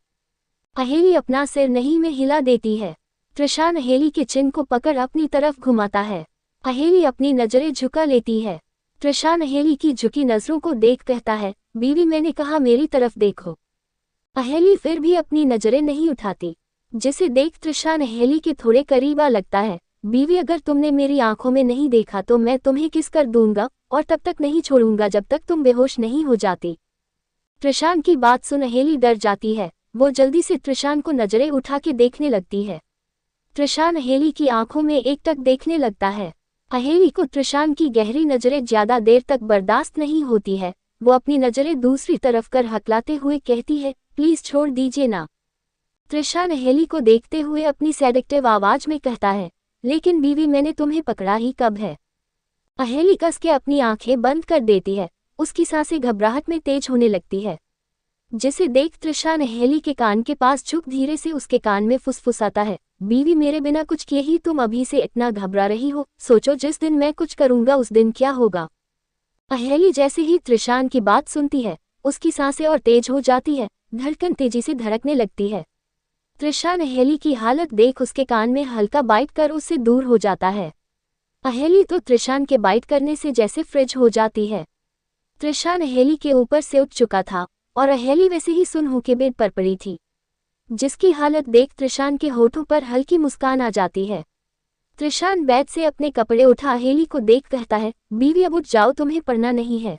Speaker 1: अहेली अपना सिर नहीं में हिला देती है। त्रिशान अहेली के चिन्ह को पकड़ अपनी तरफ घुमाता है। अहेली अपनी नज़रें झुका लेती है। त्रिशान अहेली की झुकी नज़रों को देख कहता है, बीवी मैंने कहा मेरी तरफ देखो। अहेली फिर भी अपनी नज़रें नहीं उठाती, जिसे देख त्रिशान अहेली के थोड़े करीब आ लगता है। बीवी अगर तुमने मेरी आंखों में नहीं देखा तो मैं तुम्हें किस कर दूंगा और तब तक नहीं छोड़ूंगा जब तक तुम बेहोश नहीं हो जाती। त्रिशान की बात सुन अहेली डर जाती है। वो जल्दी से त्रिशान को नजरें उठा के देखने लगती है। त्रिशान अहेली की आंखों में एकटक देखने लगता है। अहेली को त्रिशान की गहरी नजरें ज्यादा देर तक बर्दाश्त नहीं होती है। वो अपनी नजरें दूसरी तरफ कर हकलाते हुए कहती है, प्लीज छोड़ दीजिए ना। त्रिशान अहेली को देखते हुए अपनी सेडेक्टिव आवाज में कहता है, लेकिन बीवी मैंने तुम्हें पकड़ा ही कब है। अहेली कस के अपनी आंखें बंद कर देती है। उसकी सांसें घबराहट में तेज होने लगती है। जिसे देख त्रिशान अहेली के कान के पास झुक धीरे से उसके कान में फुसफुसाता है, बीवी मेरे बिना कुछ किए ही तुम अभी से इतना घबरा रही हो, सोचो जिस दिन मैं कुछ करूंगा उस दिन क्या होगा। अहेली जैसे ही त्रिशान की बात सुनती है, उसकी सांसें और तेज हो जाती है, धड़कन तेजी से धड़कने लगती है। त्रिशान अहेली की हालत देख उसके कान में हल्का बाइट कर उससे दूर हो जाता है। अहेली तो त्रिशान के बाइट करने से जैसे फ्रिज हो जाती है। त्रिशान अहेली के ऊपर से उठ चुका था और अहेली वैसे ही सुन्न होके बेड पर पड़ी थी, जिसकी हालत देख त्रिशान के होठों पर हल्की मुस्कान आ जाती है। त्रिशान बेड से अपने कपड़े उठा अहेली को देख कहता है, बीवी अब उठ जाओ, तुम्हें पढ़ना नहीं है।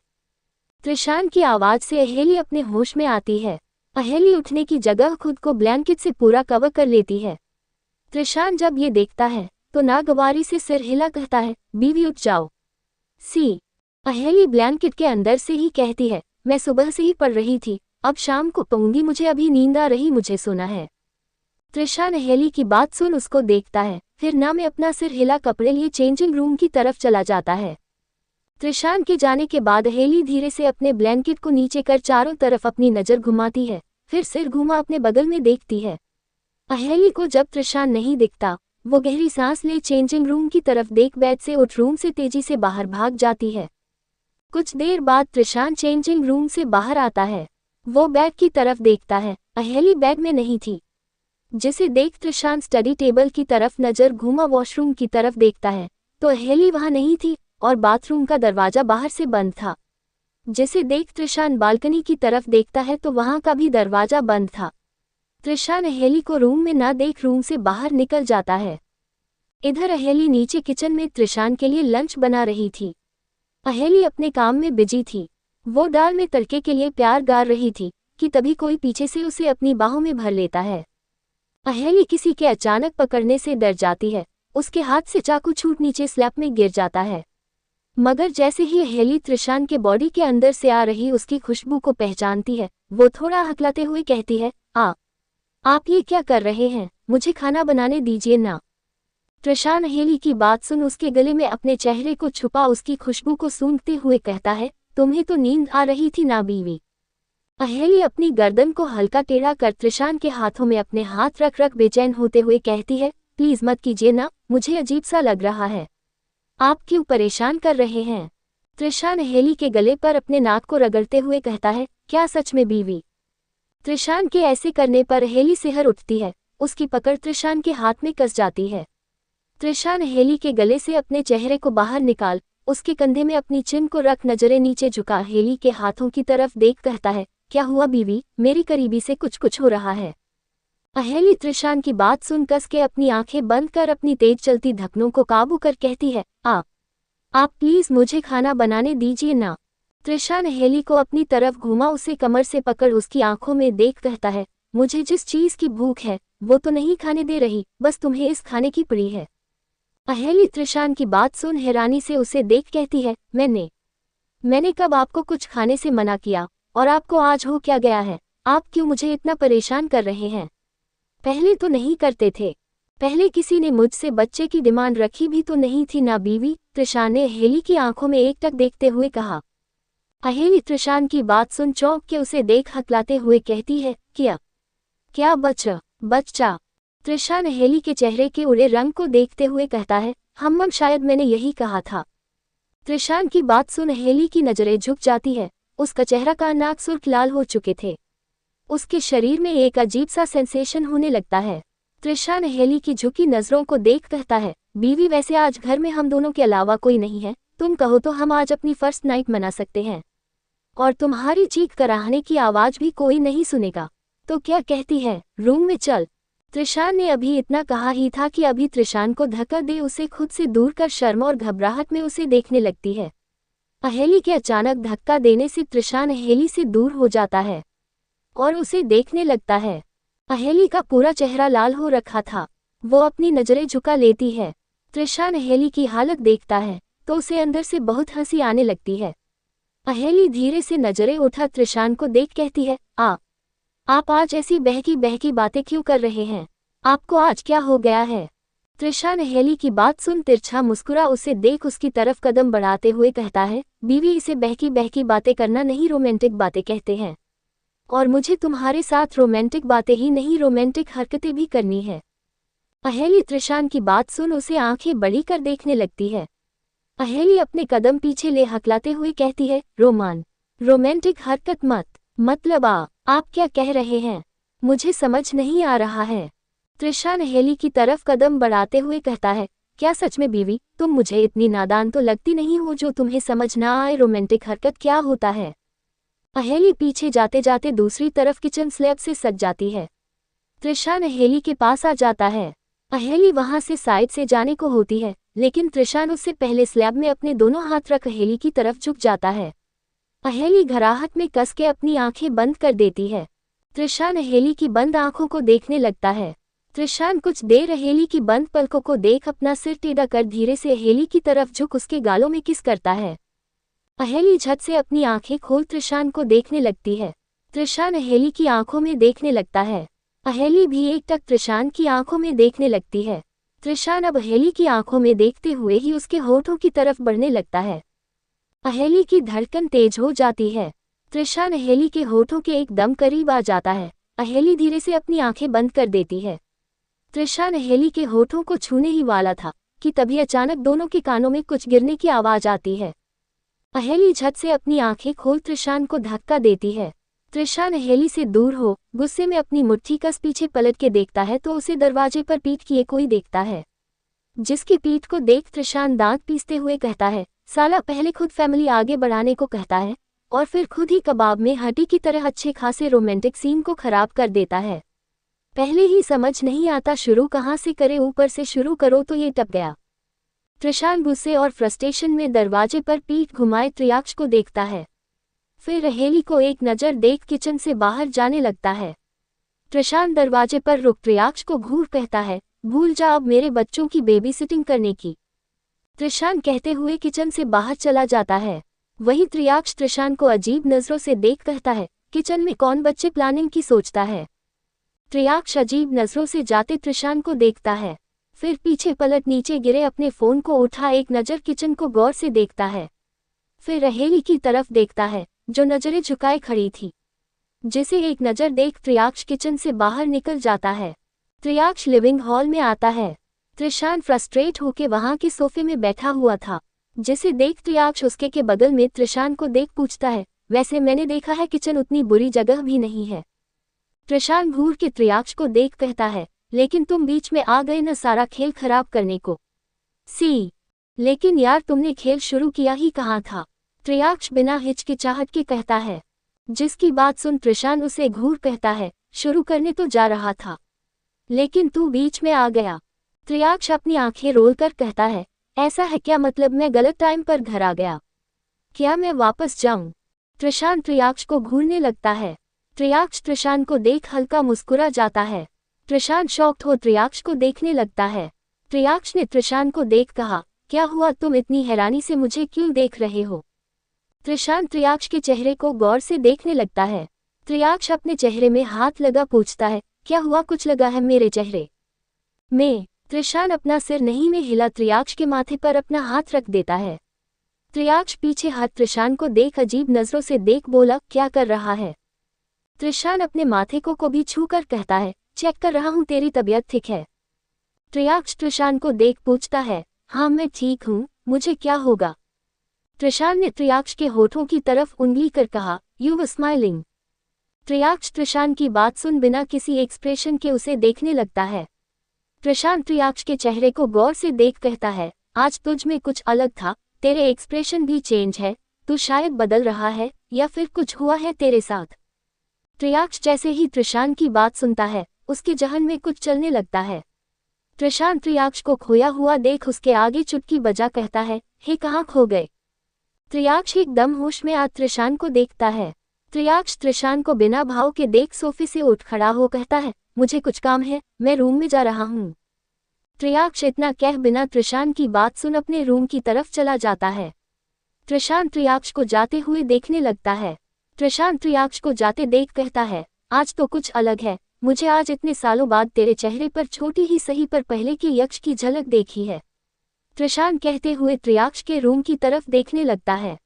Speaker 1: त्रिशान की आवाज से अहेली अपने होश में आती है। अहेली उठने की जगह खुद को ब्लैंकेट से पूरा कवर कर लेती है। त्रिशान जब ये देखता है तो नागवारी से सिर हिला कहता है, बीवी उठ जाओ। अहेली ब्लैंकेट के अंदर से ही कहती है, मैं सुबह से ही पढ़ रही थी, अब शाम को पढ़ूंगी, मुझे अभी नींद आ रही, मुझे सोना है। त्रिशान अहेली की बात सुन उसको देखता है, फिर ना में अपना सिर हिला कपड़े लिए चेंजिंग रूम की तरफ चला जाता है। त्रिशान के जाने के बाद अहेली धीरे से अपने ब्लैंकेट को नीचे कर चारों तरफ अपनी नजर घुमाती है, फिर सिर घुमा अपने बगल में देखती है। अहेली को जब त्रिशान नहीं दिखता, वो गहरी सांस ले चेंजिंग रूम की तरफ देख बेड से उठ रूम से तेजी से बाहर भाग जाती है। कुछ देर बाद त्रिशान चेंजिंग रूम से बाहर आता है। वो बेड की तरफ देखता है, अहेली बेड में नहीं थी। जिसे देख त्रिशान स्टडी टेबल की तरफ नजर घुमा वॉशरूम की तरफ देखता है तो अहेली वहां नहीं थी और बाथरूम का दरवाजा बाहर से बंद था। जिसे देख त्रिशान बालकनी की तरफ देखता है तो वहां का भी दरवाजा बंद था। त्रिशान अहेली को रूम में ना देख रूम से बाहर निकल जाता है। इधर अहेली नीचे किचन में त्रिशान के लिए लंच बना रही थी। अहेली अपने काम में बिजी थी। वो दाल में तड़के के लिए प्यार गार रही थी कि तभी कोई पीछे से उसे अपनी बाहों में भर लेता है। अहेली किसी के अचानक पकड़ने से डर जाती है। उसके हाथ से चाकू छूट नीचे स्लैब में गिर जाता है। मगर जैसे ही अहेली त्रिशान के बॉडी के अंदर से आ रही उसकी खुशबू को पहचानती है, वो थोड़ा हकलाते हुए कहती है, आप ये क्या कर रहे हैं, मुझे खाना बनाने दीजिए ना। त्रिशान अहेली की बात सुन उसके गले में अपने चेहरे को छुपा उसकी खुशबू को सूंघते हुए कहता है, तुम्हें तो नींद आ रही थी ना बीवी। अहेली अपनी गर्दन को हल्का टेढ़ा कर त्रिशान के हाथों में अपने हाथ रख रख बेचैन होते हुए कहती है, प्लीज मत कीजिए ना, मुझे अजीब सा लग रहा है। आप क्यों परेशान कर रहे हैं। त्रिशान अहेली के गले पर अपने नाक को रगड़ते हुए कहता है, क्या सच में बीवी। त्रिशान के ऐसे करने पर अहेली सिहर उठती है। उसकी पकड़ त्रिशान के हाथ में कस जाती है। त्रिशान अहेली के गले से अपने चेहरे को बाहर निकाल उसके कंधे में अपनी चिन को रख नजरें नीचे झुका अहेली के हाथों की तरफ देख कहता है, क्या हुआ बीवी, मेरी करीबी से कुछ हो रहा है। अहेली त्रिशान की बात सुन कस के अपनी आंखें बंद कर अपनी तेज चलती धकनों को काबू कर कहती है, आप प्लीज मुझे खाना बनाने दीजिए ना। त्रिशान अहेली को अपनी तरफ घुमा उसे कमर से पकड़ उसकी आंखों में देख कहता है, मुझे जिस चीज की भूख है वो तो नहीं खाने दे रही, बस तुम्हें इस खाने की पड़ी है। अहेली त्रिशान की बात सुन हैरानी से उसे देख कहती है, मैंने कब आपको कुछ खाने से मना किया, और आपको आज हो क्या गया है, आप क्यों मुझे इतना परेशान कर रहे हैं। पहले तो नहीं करते थे, पहले किसी ने मुझसे बच्चे की डिमांड रखी भी तो नहीं थी ना बीवी। त्रिशान ने अहेली की आंखों में एकटक देखते हुए कहा। अहेली त्रिशान की बात सुन चौंक के उसे देख हकलाते हुए कहती है, क्या बच्चा। त्रिशान अहेली के चेहरे के उड़े रंग को देखते हुए कहता है, हम शायद मैंने यही कहा था। त्रिशान की बात सुन अहेली की नजरें झुक जाती है। उसका चेहरा का नाक सुर्ख लाल हो चुके थे। उसके शरीर में एक अजीब सा सेंसेशन होने लगता है। त्रिशान अहेली की झुकी नजरों को देख कहता है, बीवी वैसे आज घर में हम दोनों के अलावा कोई नहीं है, तुम कहो तो हम आज अपनी फर्स्ट नाइट मना सकते हैं, और तुम्हारी चीख कराहने की आवाज भी कोई नहीं सुनेगा। तो क्या कहती है, रूम में चल। त्रिशान ने अभी इतना कहा ही था कि अभी त्रिशान को धक्का दे उसे खुद से दूर कर शर्म और घबराहट में उसे देखने लगती है। अहेली के अचानक धक्का देने से त्रिशान अहेली से दूर हो जाता है और उसे देखने लगता है। अहेली का पूरा चेहरा लाल हो रखा था। वो अपनी नजरें झुका लेती है। त्रिशान अहेली की हालत देखता है तो उसे अंदर से बहुत हंसी आने लगती है। अहेली धीरे से नजरें उठा त्रिशान को देख कहती है, आप आज ऐसी बहकी बहकी बातें क्यों कर रहे हैं? आपको आज क्या हो गया है? त्रिशान अहेली की बात सुन तिरछा मुस्कुरा उसे देख उसकी तरफ कदम बढ़ाते हुए कहता है, बीवी, इसे बहकी बहकी बातें करना नहीं, रोमांटिक बातें कहते हैं। और मुझे तुम्हारे साथ रोमांटिक बातें ही नहीं, रोमांटिक हरकतें भी करनी है। अहेली त्रिशान की बात सुन उसे आंखें बड़ी कर देखने लगती है। अहेली अपने कदम पीछे ले हकलाते हुए कहती है, रोमांटिक हरकत मत, मतलब आप क्या कह रहे हैं? मुझे समझ नहीं आ रहा है। त्रिशान अहेली की तरफ कदम बढ़ाते हुए कहता है, क्या सच में बीवी, तुम मुझे इतनी नादान तो लगती नहीं हो जो तुम्हें समझ ना आए रोमांटिक हरकत क्या होता है? अहेली पीछे जाते जाते दूसरी तरफ किचन स्लैब से सज जाती है। त्रिशान अहेली के पास आ जाता है। अहेली वहां से साइड से जाने को होती है, लेकिन त्रिशान उससे पहले स्लैब में अपने दोनों हाथ रख अहेली की तरफ झुक जाता है। अहेली घराहट में कस के अपनी आंखें बंद कर देती है। त्रिशान अहेली की बंद आंखों को देखने लगता है। त्रिशान कुछ देर अहेली की बंद पलकों को देख अपना सिर टेढ़ा कर धीरे से अहेली की तरफ झुक उसके गालों में किस करता है। अहेली झट से अपनी आंखें खोल त्रिशान को देखने लगती है। त्रिशान अहेली की आंखों में देखने लगता है। अहेली भी एकटक त्रिशान की आंखों में देखने लगती है। त्रिशान अब अहेली की आंखों में देखते हुए ही उसके होठों की तरफ बढ़ने लगता है। अहेली की धड़कन तेज हो जाती है। त्रिशान अहेली के होठों के एकदम करीब आ जाता है। अहेली धीरे से अपनी आंखें बंद कर देती है। त्रिशान अहेली के होठों को छूने ही वाला था कि तभी अचानक दोनों के कानों में कुछ गिरने की आवाज आती है। अहेली झट से अपनी आंखें खोल त्रिशान को धक्का देती है। त्रिशान अहेली से दूर हो गुस्से में अपनी मुट्ठी कस पीछे पलट के देखता है तो उसे दरवाजे पर पीठ किए कोई देखता है, जिसकी पीठ को देख त्रिशान दांत पीसते हुए कहता है, साला पहले खुद फैमिली आगे बढ़ाने को कहता है और फिर खुद ही कबाब में हड्डी की तरह अच्छे खासे रोमांटिक सीन को खराब कर देता है। पहले ही समझ नहीं आता शुरू कहाँ से करे, ऊपर से शुरू करो तो ये टप गया। त्रिशान गुस्से और फ्रस्ट्रेशन में दरवाजे पर पीठ घुमाए त्रियाक्ष को देखता है। फिर अहेली को एक नज़र देख किचन से बाहर जाने लगता है। त्रिशान दरवाजे पर रुक त्रियाक्ष को घूर कहता है, भूल जा अब मेरे बच्चों की बेबी सिटिंग करने की। त्रिशान कहते हुए किचन से बाहर चला जाता है। वही त्रियाक्ष त्रिशान को अजीब नज़रों से देख कहता है, किचन में कौन बच्चे प्लानिंग की सोचता है? त्रियाक्ष अजीब नज़रों से जाते त्रिशान को देखता है, फिर पीछे पलट नीचे गिरे अपने फ़ोन को उठा एक नज़र किचन को गौर से देखता है। फिर अहेली की तरफ देखता है जो नजरें झुकाए खड़ी थी, जिसे एक नज़र देख त्रियाक्ष किचन से बाहर निकल जाता है। त्रियाक्ष लिविंग हॉल में आता है। त्रिशान फ्रस्ट्रेट होकर वहां के सोफे में बैठा हुआ था, जिसे देख त्रियाक्ष उसके के बगल में त्रिशान को देख पूछता है, वैसे मैंने देखा है किचन उतनी बुरी जगह भी नहीं है। त्रिशान घूर के त्रियाक्ष को देख कहता है, लेकिन तुम बीच में आ गए न सारा खेल खराब करने को। लेकिन यार तुमने खेल शुरू किया ही कहाँ था? त्रियाक्ष बिना हिचकिचाहट के कहता है, जिसकी बात सुन त्रिशान उसे घूर कहता है, शुरू करने तो जा रहा था लेकिन तू बीच में आ गया। त्रियाक्ष अपनी आंखें रोल कर कहता है, ऐसा है क्या? मतलब मैं गलत टाइम पर घर आ गया क्या? मैं वापस जाऊं? त्रिशान त्रियाक्ष को घूरने लगता है। त्रियाक्ष त्रिशान को देख हल्का मुस्कुरा जाता है। त्रिशान शॉक्ड हो त्रियाक्ष को देखने लगता है। त्रियाक्ष ने त्रिशान को देख कहा, क्या हुआ? तुम इतनी हैरानी से मुझे क्यों देख रहे हो? त्रिशान त्रियाक्ष के चेहरे को गौर से देखने लगता है। त्रियाक्ष अपने चेहरे में हाथ लगा पूछता है, क्या हुआ? कुछ लगा है मेरे चेहरे में? त्रिशान अपना सिर नहीं में हिला त्रियाक्ष के माथे पर अपना हाथ रख देता है। त्रियाक्ष पीछे हाथ त्रिशान को देख अजीब नजरों से देख बोला, क्या कर रहा है? त्रिशान अपने माथे को भी छू कर कहता है, चेक कर रहा हूँ तेरी तबीयत ठीक है। त्रियाक्ष त्रिशान को देख पूछता है, हाँ मैं ठीक हूँ, मुझे क्या होगा? त्रिशान ने त्रियाक्ष के होठों की तरफ उंगली कर कहा, यू वर स्माइलिंग। त्रियाक्ष त्रिशान की बात सुन बिना किसी एक्सप्रेशन के उसे देखने लगता है। त्रिशान त्रियाक्ष के चेहरे को गौर से देख कहता है, आज तुझ में कुछ अलग था, तेरे एक्सप्रेशन भी चेंज है, तू शायद बदल रहा है या फिर कुछ हुआ है तेरे साथ। त्रियाक्ष जैसे ही त्रिशान की बात सुनता है उसके जहन में कुछ चलने लगता है। त्रिशान त्रियाक्ष को खोया हुआ देख उसके आगे चुटकी बजा कहता है, हे कहाँ खो गए? त्रियाक्ष एकदम होश में आ त्रिशान को देखता है। त्रियाक्ष त्रिशान को बिना भाव के देख सोफे से उठ खड़ा हो कहता है, मुझे कुछ काम है, मैं रूम में जा रहा हूँ। त्रियाक्ष इतना कह बिना त्रिशान की बात सुन अपने रूम की तरफ चला जाता है। त्रिशान त्रियाक्ष को जाते हुए देखने लगता है। त्रिशान त्रियाक्ष को जाते देख कहता है, आज तो कुछ अलग है, मुझे आज इतने सालों बाद तेरे चेहरे पर छोटी ही सही पर पहले के यक्ष की झलक देखी है। त्रिशान कहते हुए त्रियाक्ष के रूम की तरफ देखने लगता है।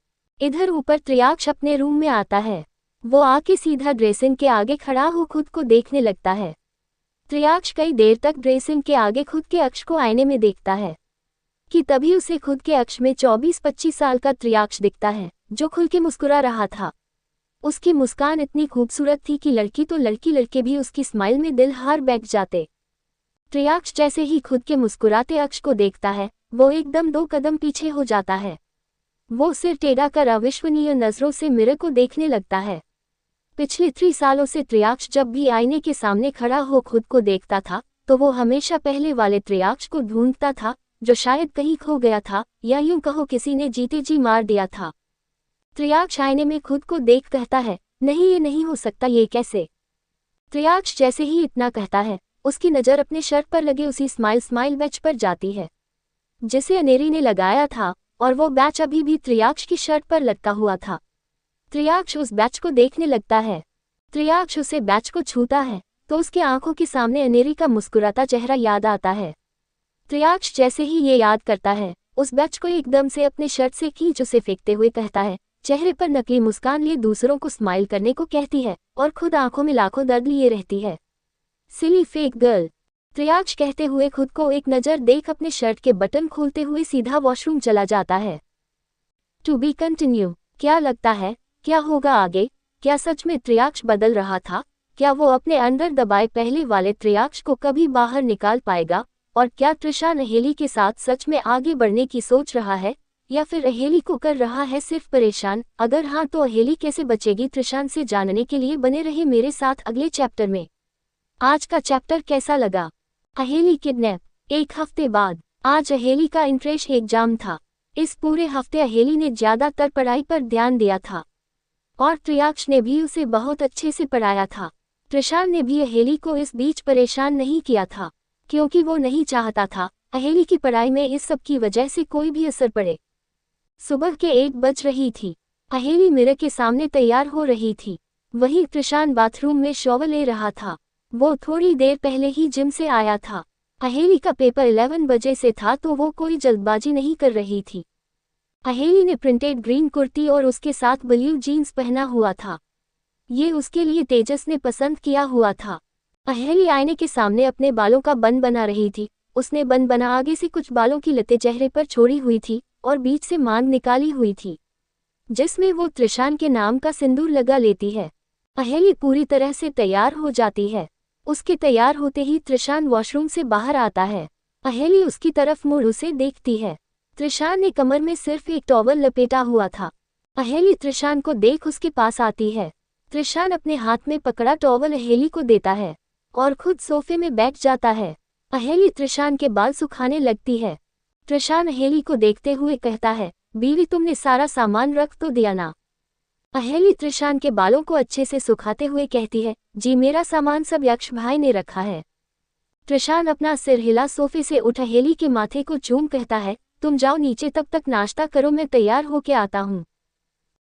Speaker 1: इधर ऊपर त्रियाक्ष अपने रूम में आता है। वो आके सीधा ड्रेसिंग के आगे खड़ा हो खुद को देखने लगता है। त्रियाक्ष कई देर तक ड्रेसिंग के आगे खुद के अक्ष को आईने में देखता है कि तभी उसे खुद के अक्ष में 24-25 साल का त्रियाक्ष दिखता है, जो खुल के मुस्कुरा रहा था। उसकी मुस्कान इतनी खूबसूरत थी कि लड़की तो लड़की लड़के भी उसकी स्माइल में दिल हार बैठ जाते। त्रियाक्ष जैसे ही खुद के मुस्कुराते अक्ष को देखता है, वो एकदम 2 कदम पीछे हो जाता है। वो सिर टेढ़ा कर अविश्वसनीय नजरों से मिरर को देखने लगता है। पिछले 3 सालों से त्रियाक्ष जब भी आईने के सामने खड़ा हो खुद को देखता था, तो वो हमेशा पहले वाले त्रियाक्ष को ढूंढता था, जो शायद कहीं खो गया था, या यूं कहो किसी ने जीते जी मार दिया था। त्रियाक्ष आईने में खुद को देख कहता है, नहीं ये नहीं हो सकता, ये कैसे। त्रियाक्ष जैसे ही इतना कहता है, उसकी नज़र अपने शर्ट पर लगे उसी स्माइल बैच पर जाती है जिसे अनेरी ने लगाया था, और वो बैच अभी भी त्रियाक्ष की शर्ट पर लटका हुआ था। त्रियाक्ष उस बैच को देखने लगता है। त्रियाक्ष उसे बैच को छूता है तो उसके आंखों के सामने अनेरी का मुस्कुराता चेहरा याद आता है। त्रियाक्ष जैसे ही ये याद करता है, उस बैच को एकदम से अपने शर्ट से खींच उसे फेंकते हुए कहता है, चेहरे पर नकली मुस्कान लिए दूसरों को स्माइल करने को कहती है और खुद आंखों में लाखों दर्द लिए रहती है। सिली फेक गर्ल। त्रियाक्ष कहते हुए खुद को एक नज़र देख अपने शर्ट के बटन खोलते हुए सीधा वॉशरूम चला जाता है। To be continue. क्या लगता है, क्या होगा आगे? क्या सच में त्रियाक्ष बदल रहा था? क्या वो अपने अंदर दबाए पहले वाले त्रियाक्ष को कभी बाहर निकाल पाएगा? और क्या त्रिशान अहेली के साथ सच में आगे बढ़ने की सोच रहा है, या फिर अहेली को कर रहा है सिर्फ परेशान? अगर हाँ तो अहेली कैसे बचेगी त्रिशान से जानने के लिए बने रहे मेरे साथ अगले चैप्टर में। आज का चैप्टर कैसा लगा? अहेली किडनैप। 1 हफ्ते बाद। आज अहेली का इंट्रेंस एग्जाम था। इस पूरे हफ्ते अहेली ने ज्यादातर पढ़ाई पर ध्यान दिया था और त्रियाक्ष ने भी उसे बहुत अच्छे से पढ़ाया था। त्रिशान ने भी अहेली को इस बीच परेशान नहीं किया था, क्योंकि वो नहीं चाहता था अहेली की पढ़ाई में इस सब की वजह से कोई भी असर पड़े। सुबह के 1 बज रही थी। अहेली मिरर के सामने तैयार हो रही थी। वहीं त्रिशान बाथरूम में शॉवर ले रहा था। वो थोड़ी देर पहले ही जिम से आया था। अहेली का पेपर 11 बजे से था तो वो कोई जल्दबाजी नहीं कर रही थी। अहेली ने प्रिंटेड ग्रीन कुर्ती और उसके साथ ब्लू जीन्स पहना हुआ था। ये उसके लिए तेजस ने पसंद किया हुआ था। अहेली आईने के सामने अपने बालों का बन बना रही थी। उसने बन बना आगे से कुछ बालों की लतें चेहरे पर छोड़ी हुई थी और बीच से मांग निकाली हुई थी, जिसमें वो त्रिशान के नाम का सिंदूर लगा लेती है। अहेली पूरी तरह से तैयार हो जाती है। उसके तैयार होते ही त्रिशान वॉशरूम से बाहर आता है। अहेली उसकी तरफ मुड़ उसे देखती है। त्रिशान ने कमर में सिर्फ एक टॉवल लपेटा हुआ था। अहेली त्रिशान को देख उसके पास आती है। त्रिशान अपने हाथ में पकड़ा टॉवल अहेली को देता है और खुद सोफे में बैठ जाता है। अहेली त्रिशान के बाल सुखाने लगती है। त्रिशान अहेली को देखते हुए कहता है, बीवी तुमने सारा सामान रख तो दिया ना? अहेली त्रिशान के बालों को अच्छे से सुखाते हुए कहती है, जी मेरा सामान सब यक्ष भाई ने रखा है। त्रिशान अपना सिर हिला सोफे से उठ अहेली के माथे को चूम कहता है, तुम जाओ नीचे तब तक नाश्ता करो, मैं तैयार होके आता हूँ।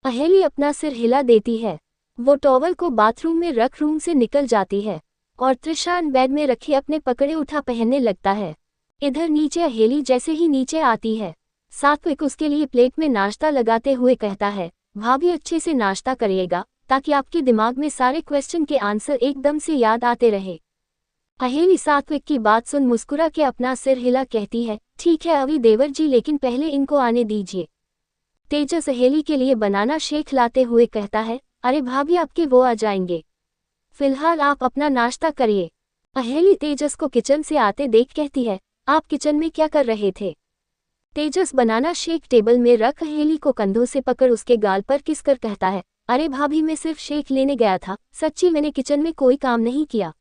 Speaker 1: अहेली अपना सिर हिला देती है। वो टॉवल को बाथरूम में रख रूम से निकल जाती है और त्रिशान बेड में रखे अपने पकड़े उठा पहनने लगता है। इधर नीचे अहेली जैसे ही नीचे आती है, सात्विक उसके लिए प्लेट में नाश्ता लगाते हुए कहता है, भाभी अच्छे से नाश्ता करिएगा ताकि आपके दिमाग में सारे क्वेश्चन के आंसर एकदम से याद आते रहे। अहेली सात्विक की बात सुन मुस्कुरा के अपना सिर हिला कहती है, ठीक है अभी देवर जी, लेकिन पहले इनको आने दीजिए। तेजस अहेली के लिए बनाना शेक लाते हुए कहता है, अरे भाभी आपके वो आ जाएंगे, फिलहाल आप अपना नाश्ता करिए। अहेली तेजस को किचन से आते देख कहती है, आप किचन में क्या कर रहे थे? तेजस बनाना शेक टेबल में रख अहेली को कंधों से पकड़ उसके गाल पर किसकर कहता है, अरे भाभी मैं सिर्फ शेक लेने गया था, सच्ची मैंने किचन में कोई काम नहीं किया।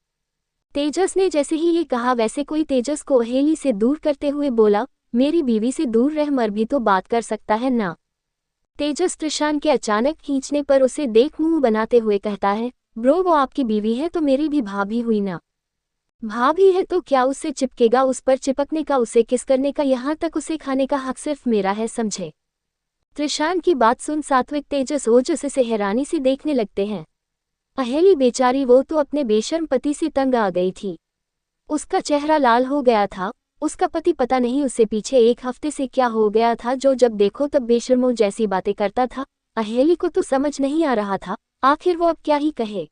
Speaker 1: तेजस ने जैसे ही ये कहा वैसे कोई तेजस को अहेली से दूर करते हुए बोला, मेरी बीवी से दूर रह, मर भी तो बात कर सकता है ना। तेजस त्रिशान के अचानक खींचने पर उसे देख मुंह बनाते हुए कहता है, ब्रो वो आपकी बीवी है तो मेरी भी भाभी हुई ना। भाभी है तो क्या उससे चिपकेगा, उस पर चिपकने का, उसे किस करने का, यहाँ तक उसे खाने का हक सिर्फ मेरा है, समझे। त्रिशान की बात सुन सात्विक तेजस ओजस से हैरानी से देखने लगते हैं। अहेली बेचारी, वो तो अपने बेशर्म पति से तंग आ गई थी। उसका चेहरा लाल हो गया था। उसका पति पता नहीं उससे पीछे एक हफ्ते से क्या हो गया था, जो जब देखो तब बेशर्मों जैसी बातें करता था। अहेली को तो समझ नहीं आ रहा था आखिर वो अब क्या ही कहे।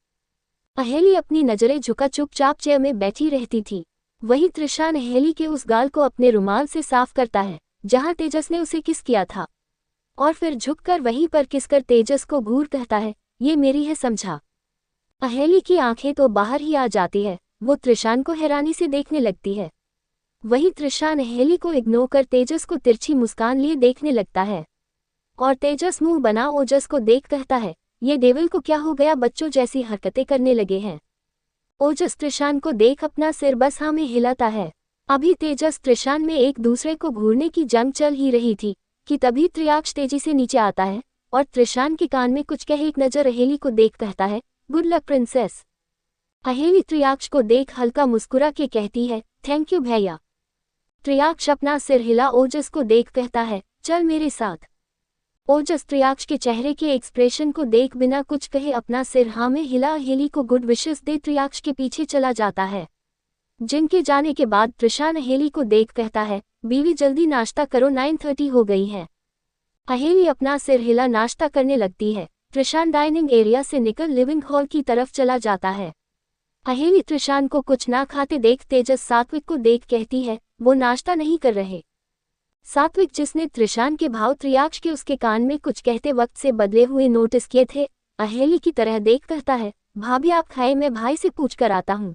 Speaker 1: अहेली अपनी नजरें झुका चुपचाप चेयर में बैठी रहती थी। वही त्रिशान अहेली के उस गाल को अपने रुमाल से साफ करता है जहां तेजस ने उसे किस किया था, और फिर झुककर वहीं पर किसकर तेजस को घूर कहता है, ये मेरी है, समझा। अहेली की आंखें तो बाहर ही आ जाती है। वो त्रिशान को हैरानी से देखने लगती है। वही त्रिशान अहेली को इग्नोर कर तेजस को तिरछी मुस्कान लिए देखने लगता है, और तेजस मुंह बना ओजस को देख कहता है, ये डेविल को क्या हो गया, बच्चों जैसी हरकतें करने लगे हैं। ओजस त्रिशान को देख अपना सिर बस हाँ में हिलाता है। अभी तेजस त्रिशान में एक दूसरे को घूरने की जंग चल ही रही थी कि तभी त्रियाक्ष तेजी से नीचे आता है और त्रिशान के कान में कुछ कहे एक नजर अहेली को देख कहता है, गुड लक प्रिंसेस। अहेली त्रियाक्ष को देख हल्का मुस्कुरा के कहती है, थैंक यू भैया। त्रियाक्ष अपना सिर हिला ओजस को देख कहता है, चल मेरे साथ। ओजस त्रियाक्ष के चेहरे के एक्सप्रेशन को देख बिना कुछ कहे अपना सिर हाँ में हिला अहेली को गुड विशेस दे त्रियाक्ष के पीछे चला जाता है। जिनके जाने के बाद त्रिशान अहेली को देख कहता है, बीवी जल्दी नाश्ता करो, 9:30 हो गई है। अहेली अपना सिर हिला नाश्ता करने लगती है। त्रिशान डाइनिंग एरिया से निकल लिविंग हॉल की तरफ चला जाता है। अहेली त्रिशान को कुछ ना खाते देख तेजस सात्विक को देख कहती है, वो नाश्ता नहीं कर रहे। सात्विक, जिसने त्रिशान के भाव त्रियाक्ष के उसके कान में कुछ कहते वक्त से बदले हुए नोटिस किए थे, अहेली की तरह देख कहता है, भाभी आप खाए, मैं भाई से पूछ कर आता हूँ।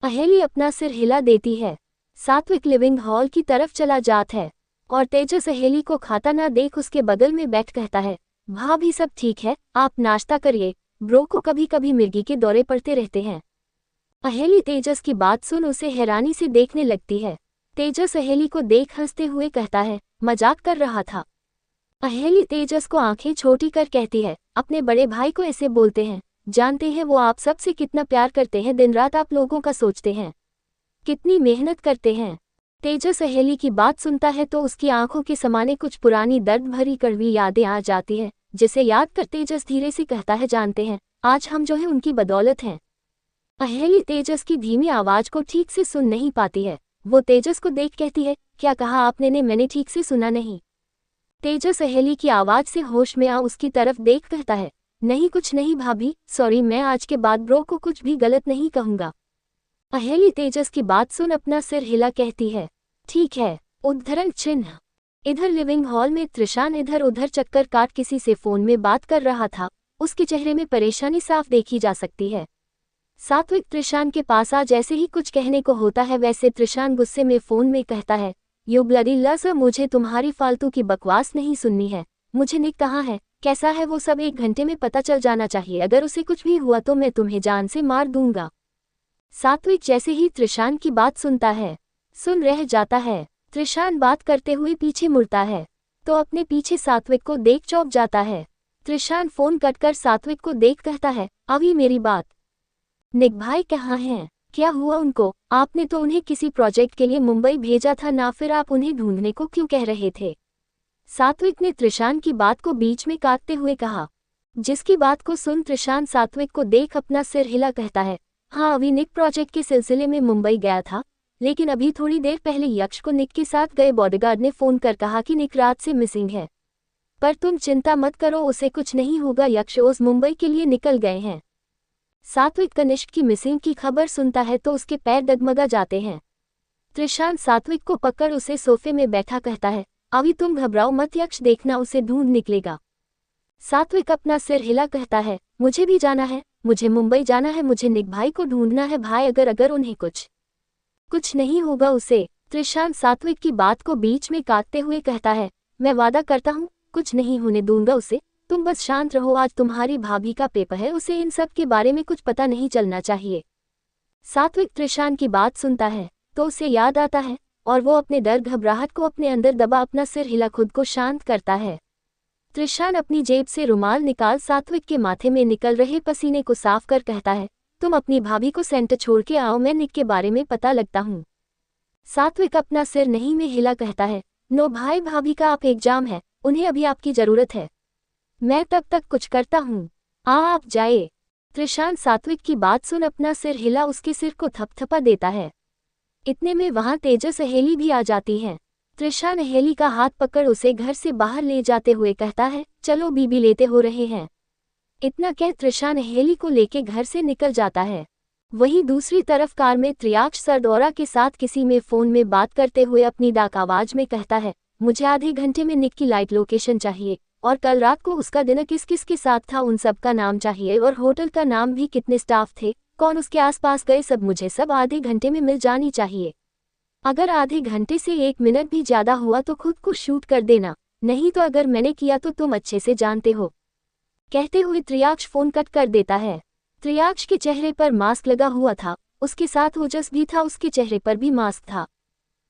Speaker 1: अहेली अपना सिर हिला देती है। सात्विक लिविंग हॉल की तरफ चला जाता है और तेजस अहेली को खाता ना देख उसके बगल में बैठ कहता है, भाभी सब ठीक है, आप नाश्ता करिए, ब्रो को कभी कभी मिर्गी के दौरे पड़ते रहते हैं। अहेली तेजस की बात सुन उसे हैरानी से देखने लगती है। तेजस अहेली को देख हंसते हुए कहता है, मजाक कर रहा था। अहेली तेजस को आंखें छोटी कर कहती है, अपने बड़े भाई को ऐसे बोलते हैं, जानते हैं वो आप सबसे कितना प्यार करते हैं, दिन रात आप लोगों का सोचते हैं, कितनी मेहनत करते हैं। तेजस अहेली की बात सुनता है तो उसकी आंखों के समाने कुछ पुरानी दर्द भरी कड़वी यादें आ जाती है, जिसे याद कर तेजस धीरे से कहता है, जानते हैं आज हम जो है उनकी बदौलत हैं। अहेली तेजस की धीमी आवाज को ठीक से सुन नहीं पाती है। वो तेजस को देख कहती है, क्या कहा आपने ने, मैंने ठीक से सुना नहीं। तेजस अहेली की आवाज से होश में आ उसकी तरफ देख कहता है, नहीं कुछ नहीं भाभी, सॉरी, मैं आज के बाद ब्रो को कुछ भी गलत नहीं कहूंगा। अहेली तेजस की बात सुन अपना सिर हिला कहती है, ठीक है। उद्धरण चिन्ह। इधर लिविंग हॉल में त्रिशान इधर उधर चक्कर काट किसी से फोन में बात कर रहा था। उसके चेहरे में परेशानी साफ देखी जा सकती है। सात्विक त्रिशान के पास आ जैसे ही कुछ कहने को होता है वैसे त्रिशान गुस्से में फोन में कहता है, यू ब्लडी लसर, मुझे तुम्हारी फालतू की बकवास नहीं सुननी है। मुझे निक कहाँ है, कैसा है, वो सब 1 घंटे में पता चल जाना चाहिए। अगर उसे कुछ भी हुआ तो मैं तुम्हें जान से मार दूंगा। सात्विक जैसे ही त्रिशान की बात सुनता है, सुन रह जाता है। त्रिशान बात करते हुए पीछे मुड़ता है तो अपने पीछे सात्विक को देख चौंक जाता है। त्रिशान फोन कटकर सात्विक को देख कहता है, अभी मेरी बात, निक भाई कहाँ हैं, क्या हुआ उनको, आपने तो उन्हें किसी प्रोजेक्ट के लिए मुंबई भेजा था ना, फिर आप उन्हें ढूंढने को क्यों कह रहे थे। सात्विक ने त्रिशान की बात को बीच में काटते हुए कहा, जिसकी बात को सुन त्रिशान सात्विक को देख अपना सिर हिला कहता है, हाँ अभी निक प्रोजेक्ट के सिलसिले में मुंबई गया था, लेकिन अभी थोड़ी देर पहले यक्ष को निक के साथ गए बॉडीगार्ड ने फोन कर कहा कि निक रात से मिसिंग है। पर तुम चिंता मत करो, उसे कुछ नहीं होगा, यक्ष उस मुंबई के लिए निकल गए हैं। सात्विक कनिष्क की मिसिंग की खबर सुनता है तो उसके पैर डगमगा जाते हैं। त्रिशान सात्विक को पकड़ उसे सोफे में बैठा कहता है, अभी तुम घबराओ मत, यक्ष देखना उसे ढूंढ निकलेगा। सात्विक अपना सिर हिला कहता है, मुझे भी जाना है, मुझे मुंबई जाना है, मुझे निक भाई को ढूंढना है भाई, अगर उन्हें कुछ नहीं होगा उसे। त्रिशान सात्विक की बात को बीच में काटते हुए कहता है, मैं वादा करता हूँ कुछ नहीं होने दूंगा उसे, तुम बस शांत रहो, आज तुम्हारी भाभी का पेपर है, उसे इन सब के बारे में कुछ पता नहीं चलना चाहिए। सात्विक त्रिशान की बात सुनता है तो उसे याद आता है और वो अपने डर घबराहट को अपने अंदर दबा अपना सिर हिला खुद को शांत करता है। त्रिशान अपनी जेब से रुमाल निकाल सात्विक के माथे में निकल रहे पसीने को साफ कर कहता है, तुम अपनी भाभी को सेंटर छोड़ के आओ, मैं निक के बारे में पता लगता हूँ। सात्विक अपना सिर नहीं में हिला कहता है, नो भाई, भाभी का आप एग्जाम है, उन्हें अभी आपकी जरूरत है, मैं तब तक कुछ करता हूँ, आप जाए। त्रिशान सात्विक की बात सुन अपना सिर हिला उसके सिर को थपथपा देता है। इतने में वहां तेजस अहेली भी आ जाती हैं। त्रिशान अहेली का हाथ पकड़ उसे घर से बाहर ले जाते हुए कहता है, चलो बीबी लेते हो रहे हैं। इतना कह त्रिशान अहेली को लेके घर से निकल जाता है। वहीं दूसरी तरफ कार में त्रियाक्ष सरदौरा के साथ किसी में फोन में बात करते हुए अपनी डाक आवाज में कहता है, मुझे आधे घंटे में निक की लाइट लोकेशन चाहिए, और कल रात को उसका डिनर किस किस के साथ था उन सब का नाम चाहिए, और होटल का नाम भी, कितने स्टाफ थे, कौन उसके आसपास गए, सब मुझे सब आधे घंटे में मिल जानी चाहिए। अगर आधे घंटे से 1 मिनट भी ज्यादा हुआ तो खुद को शूट कर देना, नहीं तो अगर मैंने किया तो तुम अच्छे से जानते हो। कहते हुए त्रियाक्ष फोन कट कर देता है। त्रियाक्ष के चेहरे पर मास्क लगा हुआ था, उसके साथ ओजस भी था, उसके चेहरे पर भी मास्क था,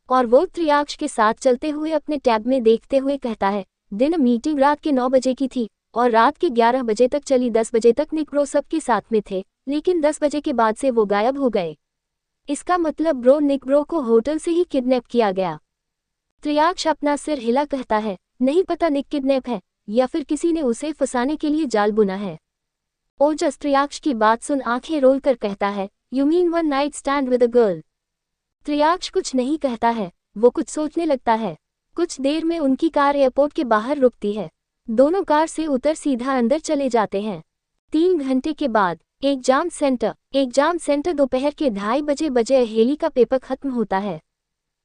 Speaker 1: और वो त्रियाक्ष के साथ चलते हुए अपने टैब में देखते हुए कहता है, दिन मीटिंग रात के 9 बजे की थी और रात के 11 बजे तक चली। 10 बजे तक निक ब्रो सबके साथ में थे, लेकिन 10 बजे के बाद से वो गायब हो गए। इसका मतलब ब्रो निक ब्रो को होटल से ही किडनैप किया गया। त्रियाक्ष अपना सिर हिला कहता है, नहीं पता निक किडनैप है या फिर किसी ने उसे फंसाने के लिए जाल बुना है। ओजस त्रियाक्ष की बात सुन आंखें रोल कर कहता है, you mean 1 night stand with a girl. Triyaksh कुछ नहीं कहता है, वो कुछ सोचने लगता है। कुछ देर में उनकी कार एयरपोर्ट के बाहर रुकती है। दोनों कार से उतर सीधा अंदर चले जाते हैं। 3 घंटे के बाद एग्जाम सेंटर दोपहर के 2:30 बजे अहेली का पेपर खत्म होता है।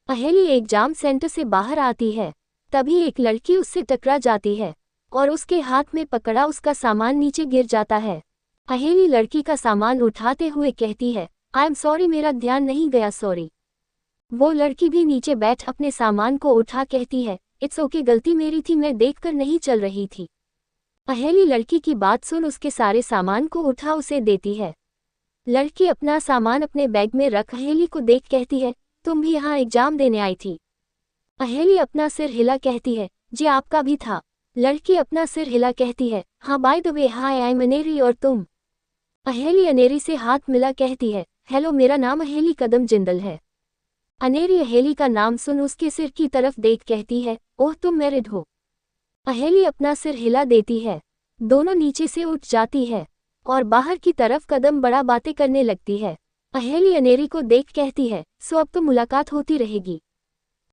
Speaker 1: अहेली एग्जाम सेंटर से बाहर आती है, तभी एक लड़की उससे टकरा जाती है और उसके हाथ में पकड़ा उसका सामान नीचे गिर जाता है। अहेली लड़की का सामान उठाते हुए कहती है, आई एम सॉरी, मेरा ध्यान नहीं गया, सॉरी। वो लड़की भी नीचे बैठ अपने सामान को उठा कहती है, इट्स ओके, गलती मेरी थी, मैं देखकर नहीं चल रही थी। अहेली लड़की की बात सुन उसके सारे सामान को उठा उसे देती है। लड़की अपना सामान अपने बैग में रख अहेली को देख कहती है, तुम भी यहाँ एग्जाम देने आई थी। अहेली अपना सिर हिला कहती है, जी आपका भी था। लड़की अपना सिर हिला कहती है, हाँ by the way, hi I am Aneri, और तुम? अहेली अनेरी से हाथ मिला कहती है, हेलो, मेरा नाम अहेली कदम जिंदल है। अनेरी अहेली का नाम सुन उसके सिर की तरफ देख कहती है, ओह तुम मैरिड हो। अहेली अपना सिर हिला देती है। दोनों नीचे से उठ जाती है और बाहर की तरफ कदम बढ़ा बातें करने लगती है। अहेली अनेरी को देख कहती है, सो अब तो मुलाकात होती रहेगी।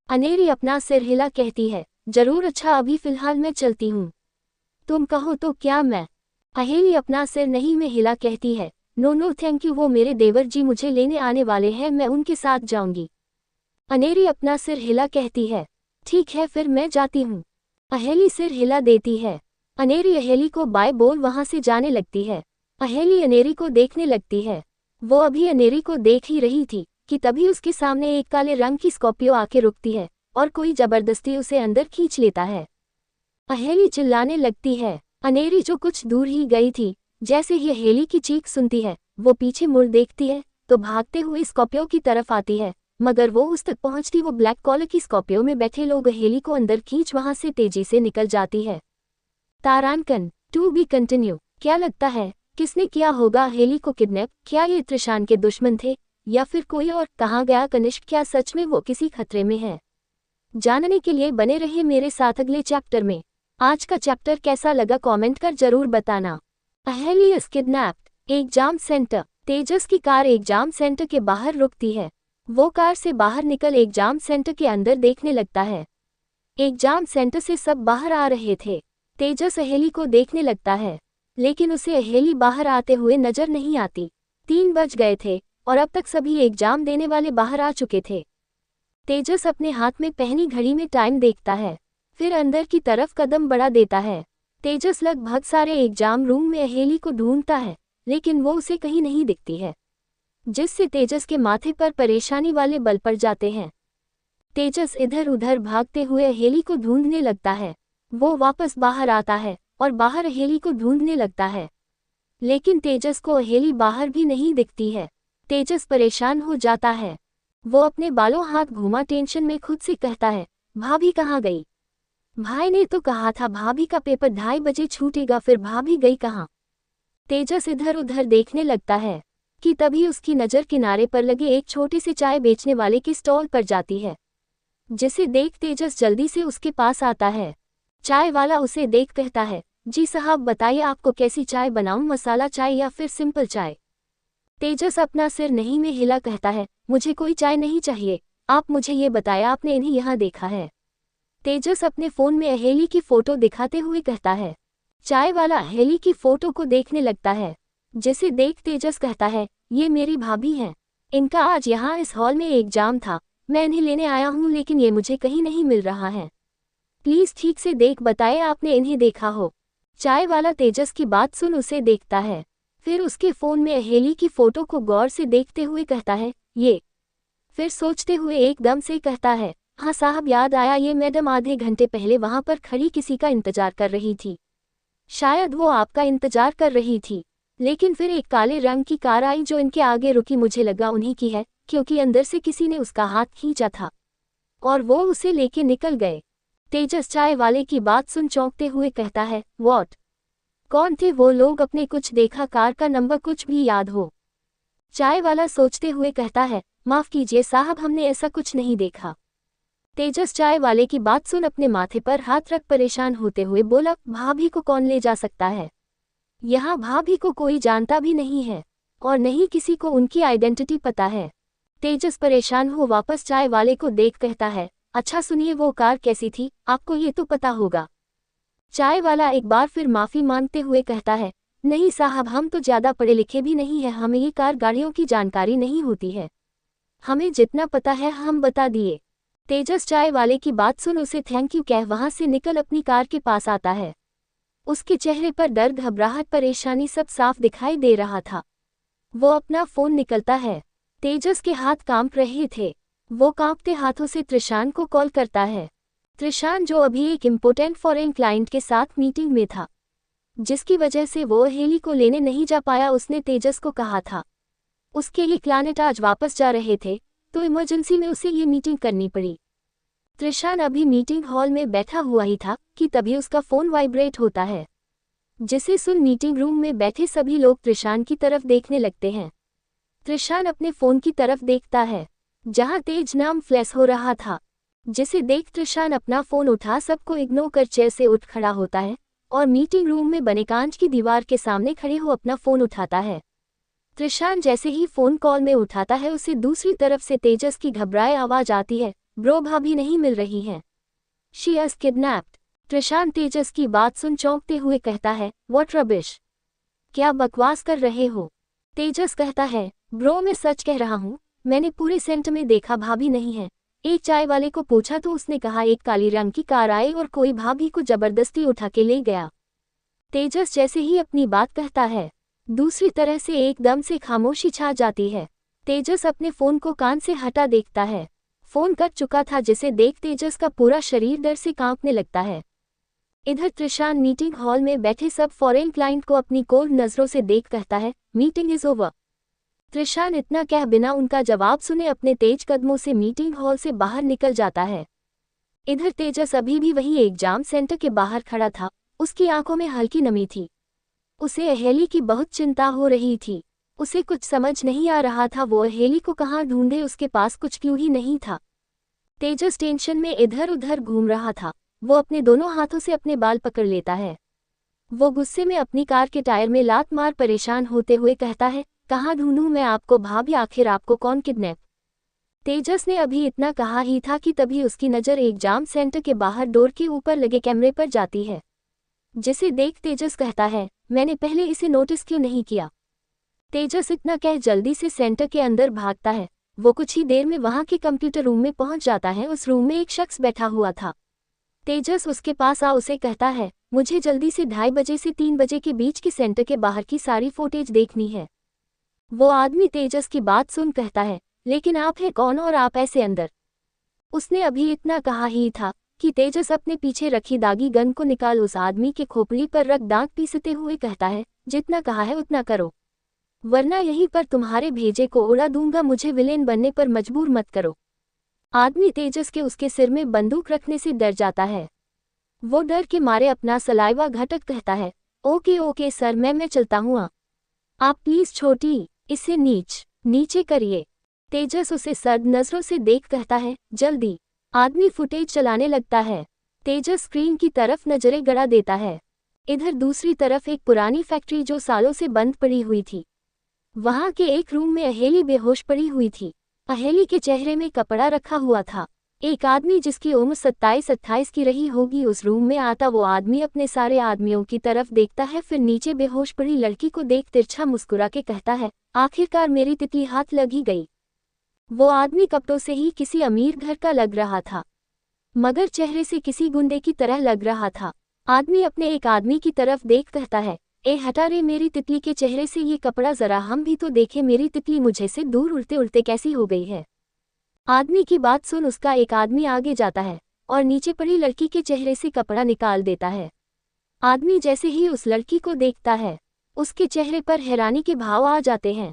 Speaker 1: अनेरी अपना सिर हिला कहती है, जरूर, अच्छा अभी फिलहाल मैं चलती हूँ, तुम कहो तो क्या मैं? अहेली अपना सिर नहीं में हिला कहती है, नो नो थैंक यू, वो मेरे देवर जी मुझे लेने आने वाले हैं, मैं उनके साथ जाऊंगी। अनेरी अपना सिर हिला कहती है, ठीक है फिर मैं जाती हूँ। अहेली सिर हिला देती है। अनेरी अहेली को बाय बोल वहां से जाने लगती है। अहेली अनेरी को देखने लगती है। वो अभी अनेरी को देख ही रही थी कि तभी उसके सामने एक काले रंग की स्कॉर्पियो आके रुकती है और कोई जबरदस्ती उसे अंदर खींच लेता है। अहेली चिल्लाने लगती है। अनेरी जो कुछ दूर ही गई थी, जैसे ही अहेली की चीख सुनती है वो पीछे मुड़ देखती है तो भागते हुए स्कॉर्पियो की तरफ आती है, मगर वो उस तक पहुंचती वो ब्लैक कॉलर की स्कॉर्पियो में बैठे लोग अहेली को अंदर खींच वहां से तेजी से निकल जाती है। तारांकन टू बी कंटिन्यू। क्या लगता है किसने किया होगा अहेली को किडनैप? क्या ये त्रिशान के दुश्मन थे या फिर कोई और? कहाँ गया कनिष्क? क्या सच में वो किसी खतरे में है? जानने के लिए बने रहे मेरे साथ अगले चैप्टर में। आज का चैप्टर कैसा लगा कमेंट कर जरूर बताना। Aheli is kidnapped. Exam center. Tejas की कार एग्जाम सेंटर के बाहर रुकती है। वो कार से बाहर निकल एग्जाम सेंटर के अंदर देखने लगता है। एग्जाम सेंटर से सब बाहर आ रहे थे। तेजस अहेली को देखने लगता है, लेकिन उसे अहेली बाहर आते हुए नजर नहीं आती। 3 बज गए थे और अब तक सभी एग्जाम देने वाले बाहर आ चुके थे। तेजस अपने हाथ में पहनी घड़ी में टाइम देखता है, फिर अंदर की तरफ कदम बढ़ा देता है। तेजस लगभग सारे एग्जाम रूम में अहेली को ढूंढता है, लेकिन वो उसे कहीं नहीं दिखती है, जिससे तेजस के माथे पर परेशानी वाले बल पड़ जाते हैं। तेजस इधर उधर भागते हुए अहेली को ढूंढने लगता है। वो वापस बाहर आता है और बाहर अहेली को ढूंढने लगता है, लेकिन तेजस को अहेली बाहर भी नहीं दिखती है। तेजस परेशान हो जाता है। वो अपने बालों हाथ घुमा टेंशन में खुद से कहता है, भाभी कहाँ गई? भाई ने तो कहा था भाभी का पेपर 2:30 बजे छूटेगा, फिर भाभी गई कहाँ? तेजस इधर उधर देखने लगता है। कि तभी उसकी नज़र किनारे पर लगे एक छोटे से चाय बेचने वाले के स्टॉल पर जाती है, जिसे देख तेजस जल्दी से उसके पास आता है। चाय वाला उसे देख कहता है, जी साहब बताइए आपको कैसी चाय बनाऊं, मसाला चाय या फिर सिंपल चाय। तेजस अपना सिर नहीं में हिला कहता है, मुझे कोई चाय नहीं चाहिए, आप मुझे ये बताया आपने इन्हें यहाँ देखा है। तेजस अपने फ़ोन में अहेली की फ़ोटो दिखाते हुए कहता है। चाय वाला अहेली की फ़ोटो को देखने लगता है, जिसे देख तेजस कहता है, ये मेरी भाभी हैं। इनका आज यहाँ इस हॉल में एग्जाम था, मैं इन्हें लेने आया हूँ लेकिन ये मुझे कहीं नहीं मिल रहा है। प्लीज़ ठीक से देख बताए आपने इन्हें देखा हो। चाय वाला तेजस की बात सुन उसे देखता है, फिर उसके फ़ोन में अहेली की फ़ोटो को गौर से देखते हुए कहता है, ये। फिर सोचते हुए एकदम से कहता है, हाँ साहब याद आया, ये मैडम आधे घंटे पहले वहाँ पर खड़ी किसी का इंतजार कर रही थी। शायद वो आपका इंतजार कर रही थी, लेकिन फिर एक काले रंग की कार आई जो इनके आगे रुकी, मुझे लगा उन्हीं की है क्योंकि अंदर से किसी ने उसका हाथ खींचा था और वो उसे लेके निकल गए। तेजस चाय वाले की बात सुन चौंकते हुए कहता है, व्हाट? कौन थे वो लोग? अपने कुछ देखा, कार का नंबर कुछ भी याद हो? चाय वाला सोचते हुए कहता है, माफ़ कीजिए साहब, हमने ऐसा कुछ नहीं देखा। तेजस चाय वाले की बात सुन अपने माथे पर हाथ रख परेशान होते हुए बोला, भाभी को कौन ले जा सकता है? यहाँ भाभी को कोई जानता भी नहीं है और नहीं किसी को उनकी आइडेंटिटी पता है। तेजस परेशान हो वापस चाय वाले को देख कहता है, अच्छा सुनिए, वो कार कैसी थी, आपको ये तो पता होगा। चाय वाला एक बार फिर माफ़ी मांगते हुए कहता है, नहीं साहब, हम तो ज़्यादा पढ़े लिखे भी नहीं हैं, हमें ये कार गाड़ियों की जानकारी नहीं होती है, हमें जितना पता है हम बता दिए। तेजस चाय वाले की बात सुन उसे थैंक यू कह वहाँ से निकल अपनी कार के पास आता है। उसके चेहरे पर दर्द, घबराहट, परेशानी सब साफ दिखाई दे रहा था। वो अपना फ़ोन निकलता है। तेजस के हाथ कांप रहे थे। वो कांपते हाथों से त्रिशान को कॉल करता है। त्रिशान जो अभी एक इम्पोर्टेंट फॉरेन क्लाइंट के साथ मीटिंग में था, जिसकी वजह से वो अहेली को लेने नहीं जा पाया। उसने तेजस को कहा था उसके ये क्लाइंट आज वापस जा रहे थे, तो इमरजेंसी में उसे ये मीटिंग करनी पड़ी। त्रिशान अभी मीटिंग हॉल में बैठा हुआ ही था कि तभी उसका फ़ोन वाइब्रेट होता है, जिसे सुन मीटिंग रूम में बैठे सभी लोग त्रिशान की तरफ देखने लगते हैं। त्रिशान अपने फ़ोन की तरफ देखता है, जहां तेज नाम फ्लैश हो रहा था, जिसे देख त्रिशान अपना फ़ोन उठा सबको इग्नोर कर चेयर से उठ खड़ा होता है और मीटिंग रूम में बने कांच की दीवार के सामने खड़े हो अपना फ़ोन उठाता है। त्रिशान जैसे ही फ़ोन कॉल में उठाता है, उसे दूसरी तरफ से तेजस की घबराए आवाज़ आती है, ब्रो भाभी नहीं मिल रही हैं, शी इज किडनैप्ड। त्रिशान तेजस की बात सुन चौंकते हुए कहता है, व्हाट रबिश, क्या बकवास कर रहे हो? तेजस कहता है, ब्रो मैं सच कह रहा हूँ, मैंने पूरे सेंटर में देखा, भाभी नहीं है। एक चाय वाले को पूछा तो उसने कहा एक काली रंग की कार आई और कोई भाभी को जबरदस्ती उठा के ले गया। तेजस जैसे ही अपनी बात कहता है, दूसरी तरह से एकदम से खामोशी छा जाती है। तेजस अपने फ़ोन को कान से हटा देखता है। फ़ोन कट चुका था, जिसे देख तेजस का पूरा शरीर डर से कांपने लगता है। इधर त्रिशान मीटिंग हॉल में बैठे सब फॉरेन क्लाइंट को अपनी कोल्ड नज़रों से देख कहता है, मीटिंग इज़ ओवर। त्रिशान इतना कह बिना उनका जवाब सुने अपने तेज कदमों से मीटिंग हॉल से बाहर निकल जाता है। इधर तेजस अभी भी वही एग्जाम सेंटर के बाहर खड़ा था। उसकी आंखों में हल्की नमी थी। उसे अहेली की बहुत चिंता हो रही थी। उसे कुछ समझ नहीं आ रहा था वो अहेली को कहाँ ढूंढे, उसके पास कुछ क्यों ही नहीं था। तेजस टेंशन में इधर उधर घूम रहा था। वो अपने दोनों हाथों से अपने बाल पकड़ लेता है। वो गुस्से में अपनी कार के टायर में लात मार परेशान होते हुए कहता है, कहाँ ढूंढूं मैं आपको भाभी, आखिर आपको कौन किडनैप? तेजस ने अभी इतना कहा ही था कि तभी उसकी नज़र एग्जाम सेंटर के बाहर डोर के ऊपर लगे कैमरे पर जाती है, जिसे देख तेजस कहता है, मैंने पहले इसे नोटिस क्यों नहीं किया? तेजस इतना कह जल्दी से सेंटर के अंदर भागता है। वो कुछ ही देर में वहां के कंप्यूटर रूम में पहुंच जाता है। उस रूम में एक शख्स बैठा हुआ था। तेजस उसके पास आ उसे कहता है, मुझे जल्दी से 2:30 बजे से 3 बजे के बीच की सेंटर के बाहर की सारी फुटेज देखनी है। वो आदमी तेजस की बात सुन कहता है, लेकिन आप हैं कौन और आप ऐसे अंदर? उसने अभी इतना कहा ही था कि तेजस अपने पीछे रखी दागी गन को निकाल उस आदमी के खोपड़ी पर रख दांत पीसते हुए कहता है, जितना कहा है उतना करो, वरना यहीं पर तुम्हारे भेजे को उड़ा दूंगा, मुझे विलेन बनने पर मजबूर मत करो। आदमी तेजस के उसके सिर में बंदूक रखने से डर जाता है। वो डर के मारे अपना सलाइवा घटक कहता है, ओके ओके सर, मैं चलता हूँ। आप प्लीज छोटी। इसे नीचे करिए। तेजस उसे सर्द नजरों से देख कहता है, जल्दी। आदमी फुटेज चलाने लगता है। तेजस स्क्रीन की तरफ नजरें गड़ा देता है। इधर दूसरी तरफ एक पुरानी फैक्ट्री जो सालों से बंद पड़ी हुई थी। वहां के एक रूम में अहेली बेहोश पड़ी हुई थी। अहेली के चेहरे में कपड़ा रखा हुआ था। एक आदमी जिसकी उम्र 27-28 की रही होगी उस रूम में आता। वो आदमी अपने सारे आदमियों की तरफ देखता है, फिर नीचे बेहोश पड़ी लड़की को देख तिरछा मुस्कुरा के कहता है, आखिरकार मेरी तितली हाथ लगी गई। वो आदमी कपड़ों से ही किसी अमीर घर का लग रहा था, मगर चेहरे से किसी गुंडे की तरह लग रहा था। आदमी अपने एक आदमी की तरफ देख कहता है, ए हटा रे मेरी तितली के चेहरे से ये कपड़ा, जरा हम भी तो देखें मेरी तितली मुझे से दूर उड़ते उड़ते कैसी हो गई है। आदमी की बात सुन उसका एक आदमी आगे जाता है और नीचे पड़ी लड़की के चेहरे से कपड़ा निकाल देता है। आदमी जैसे ही उस लड़की को देखता है उसके चेहरे पर हैरानी के भाव आ जाते हैं।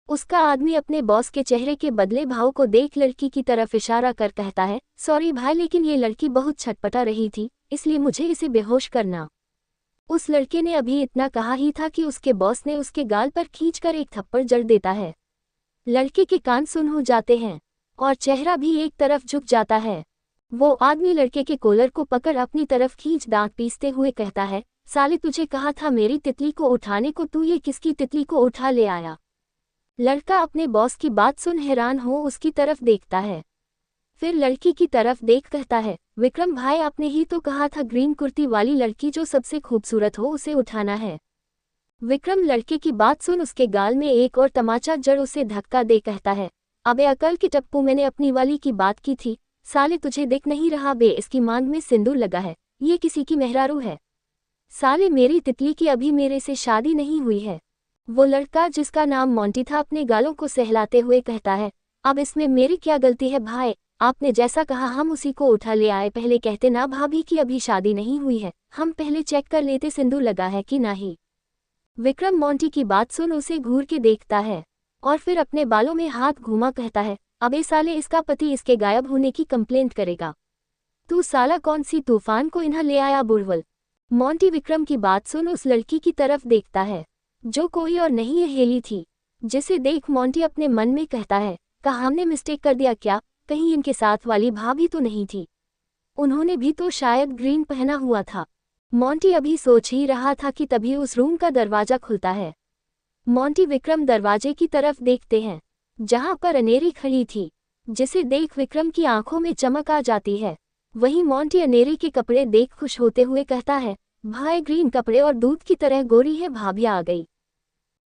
Speaker 1: उसका आदमी अपने बॉस के चेहरे के बदले भाव को देख लड़की की तरफ इशारा कर कहता है, सॉरी भाई लेकिन ये लड़की बहुत छटपटा रही थी, इसलिए मुझे इसे बेहोश करना। उस लड़के ने अभी इतना कहा ही था कि उसके बॉस ने उसके गाल पर खींचकर एक थप्पड़ जड़ देता है। लड़के के कान सुन हो जाते हैं और चेहरा भी एक तरफ झुक जाता है। वो आदमी लड़के के कॉलर को पकड़ अपनी तरफ खींच दांत पीसते हुए कहता है, साले तुझे कहा था मेरी तितली को उठाने को, तू ये किसकी तितली को उठा ले आया। लड़का अपने बॉस की बात सुन हैरान हो उसकी तरफ देखता है, फिर लड़की की तरफ देख कहता है, विक्रम भाई आपने ही तो कहा था ग्रीन कुर्ती वाली लड़की जो सबसे खूबसूरत हो उसे उठाना है। विक्रम लड़के की बात सुन उसके गाल में एक और तमाचा जड़ उसे धक्का दे कहता है, अबे अकल की टप्पू मैंने अपनी वाली की बात की थी, साले तुझे दिख नहीं रहा बे, इसकी मांग में सिंदूर लगा है, ये किसी की मेहरारू है। साले मेरी तितली की अभी मेरे से शादी नहीं हुई है। वो लड़का जिसका नाम मोंटी था अपने गालों को सहलाते हुए कहता है, अब इसमें मेरी क्या गलती है भाई, आपने जैसा कहा हम उसी को उठा ले आए, पहले कहते ना भाभी की अभी शादी नहीं हुई है, हम पहले चेक कर लेते सिंदूर लगा है कि नहीं। विक्रम मोंटी की बात सुन उसे घूर के देखता है और फिर अपने बालों में हाथ घुमा कहता है, अबे साले इसका पति इसके गायब होने की कंप्लेंट करेगा। तू साला कौन सी तूफान को इन्हें ले आया बुढ़वल। मोंटी विक्रम की बात सुन उस लड़की की तरफ देखता है जो कोई और नहीं अहेली थी, जिसे देख मोंटी अपने मन में कहता है, कहा हमने मिस्टेक कर दिया क्या, कहीं इनके साथ वाली भाभी तो नहीं थी, उन्होंने भी तो शायद ग्रीन पहना हुआ था। मोंटी अभी सोच ही रहा था कि तभी उस रूम का दरवाजा खुलता है। मोंटी विक्रम दरवाजे की तरफ देखते हैं जहां पर अनेरी खड़ी थी, जिसे देख विक्रम की आंखों में चमक आ जाती है। वहीं मोंटी अनेरी के कपड़े देख खुश होते हुए कहता है, भाई ग्रीन कपड़े और दूध की तरह गोरी है, भाभी आ गई।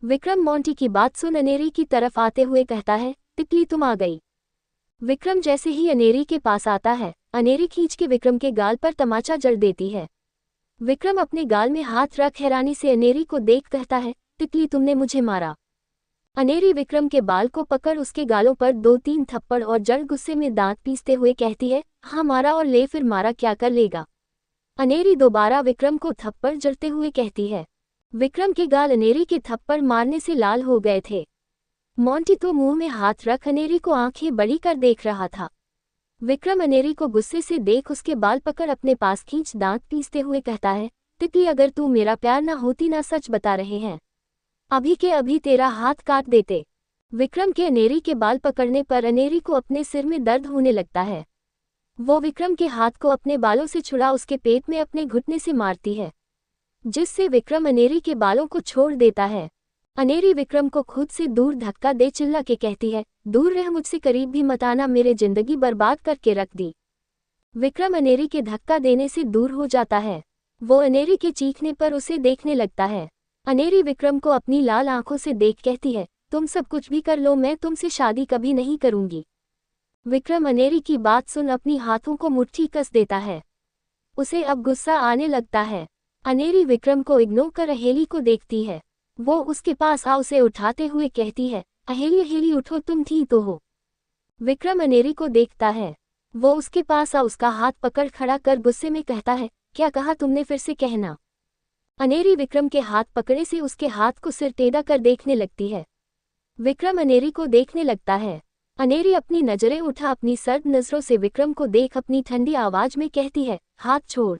Speaker 1: विक्रम मोंटी की बात सुन अनेरी की तरफ आते हुए कहता है, तितली तुम आ गई। विक्रम जैसे ही अनेरी के पास आता है अनेरी खींच के विक्रम के गाल पर तमाचा जड़ देती है। विक्रम अपने गाल में हाथ रख हैरानी से अनेरी को देख कहता है, तितली तुमने मुझे मारा। अनेरी विक्रम के बाल को पकड़ उसके गालों पर 2-3 थप्पड़ और जड़ गुस्से में दांत पीसते हुए कहती है, हाँ मारा और ले, फिर मारा क्या कर लेगा। अनेरी दोबारा विक्रम को थप्पड़ जड़ते हुए कहती है। विक्रम के गाल अनेरी के थप्पड़ मारने से लाल हो गए थे। मोंटी तो मुंह में हाथ रख अनेरी को आंखें बड़ी कर देख रहा था। विक्रम अनेरी को गुस्से से देख उसके बाल पकड़ अपने पास खींच दांत पीसते हुए कहता है, तितली अगर तू मेरा प्यार ना होती ना, सच बता रहे हैं, अभी के अभी तेरा हाथ काट देते। विक्रम के अनेरी के बाल पकड़ने पर अनेरी को अपने सिर में दर्द होने लगता है। वो विक्रम के हाथ को अपने बालों से छुड़ा उसके पेट में अपने घुटने से मारती है, जिससे विक्रम अनेरी के बालों को छोड़ देता है। अनेरी विक्रम को खुद से दूर धक्का दे चिल्ला के कहती है, दूर रह, मुझसे करीब भी मत आना, मेरे जिंदगी बर्बाद करके रख दी। विक्रम अनेरी के धक्का देने से दूर हो जाता है। वो अनेरी के चीखने पर उसे देखने लगता है। अनेरी विक्रम को अपनी लाल आंखों से देख कहती है, तुम सब कुछ भी कर लो, मैं तुमसे शादी कभी नहीं करूंगी। विक्रम अनेरी की बात सुन अपनी हाथों को मुट्ठी कस देता है। उसे अब गुस्सा आने लगता है। अनेरी विक्रम को इग्नोर कर अहेली को देखती है। वो उसके पास आ उसे उठाते हुए कहती है, अहेली अहेली उठो, तुम थी तो हो। विक्रम अनेरी को देखता है। वो उसके पास आ उसका हाथ पकड़ खड़ा कर गुस्से में कहता है, क्या कहा तुमने, फिर से कहना। अनेरी विक्रम के हाथ पकड़े से उसके हाथ को सिर टेढ़ा कर देखने लगती है। विक्रम अनेरी को देखने लगता है। अनेरी अपनी नजरें उठा अपनी सर्द नजरों से विक्रम को देख अपनी ठंडी आवाज में कहती है, हाथ छोड़।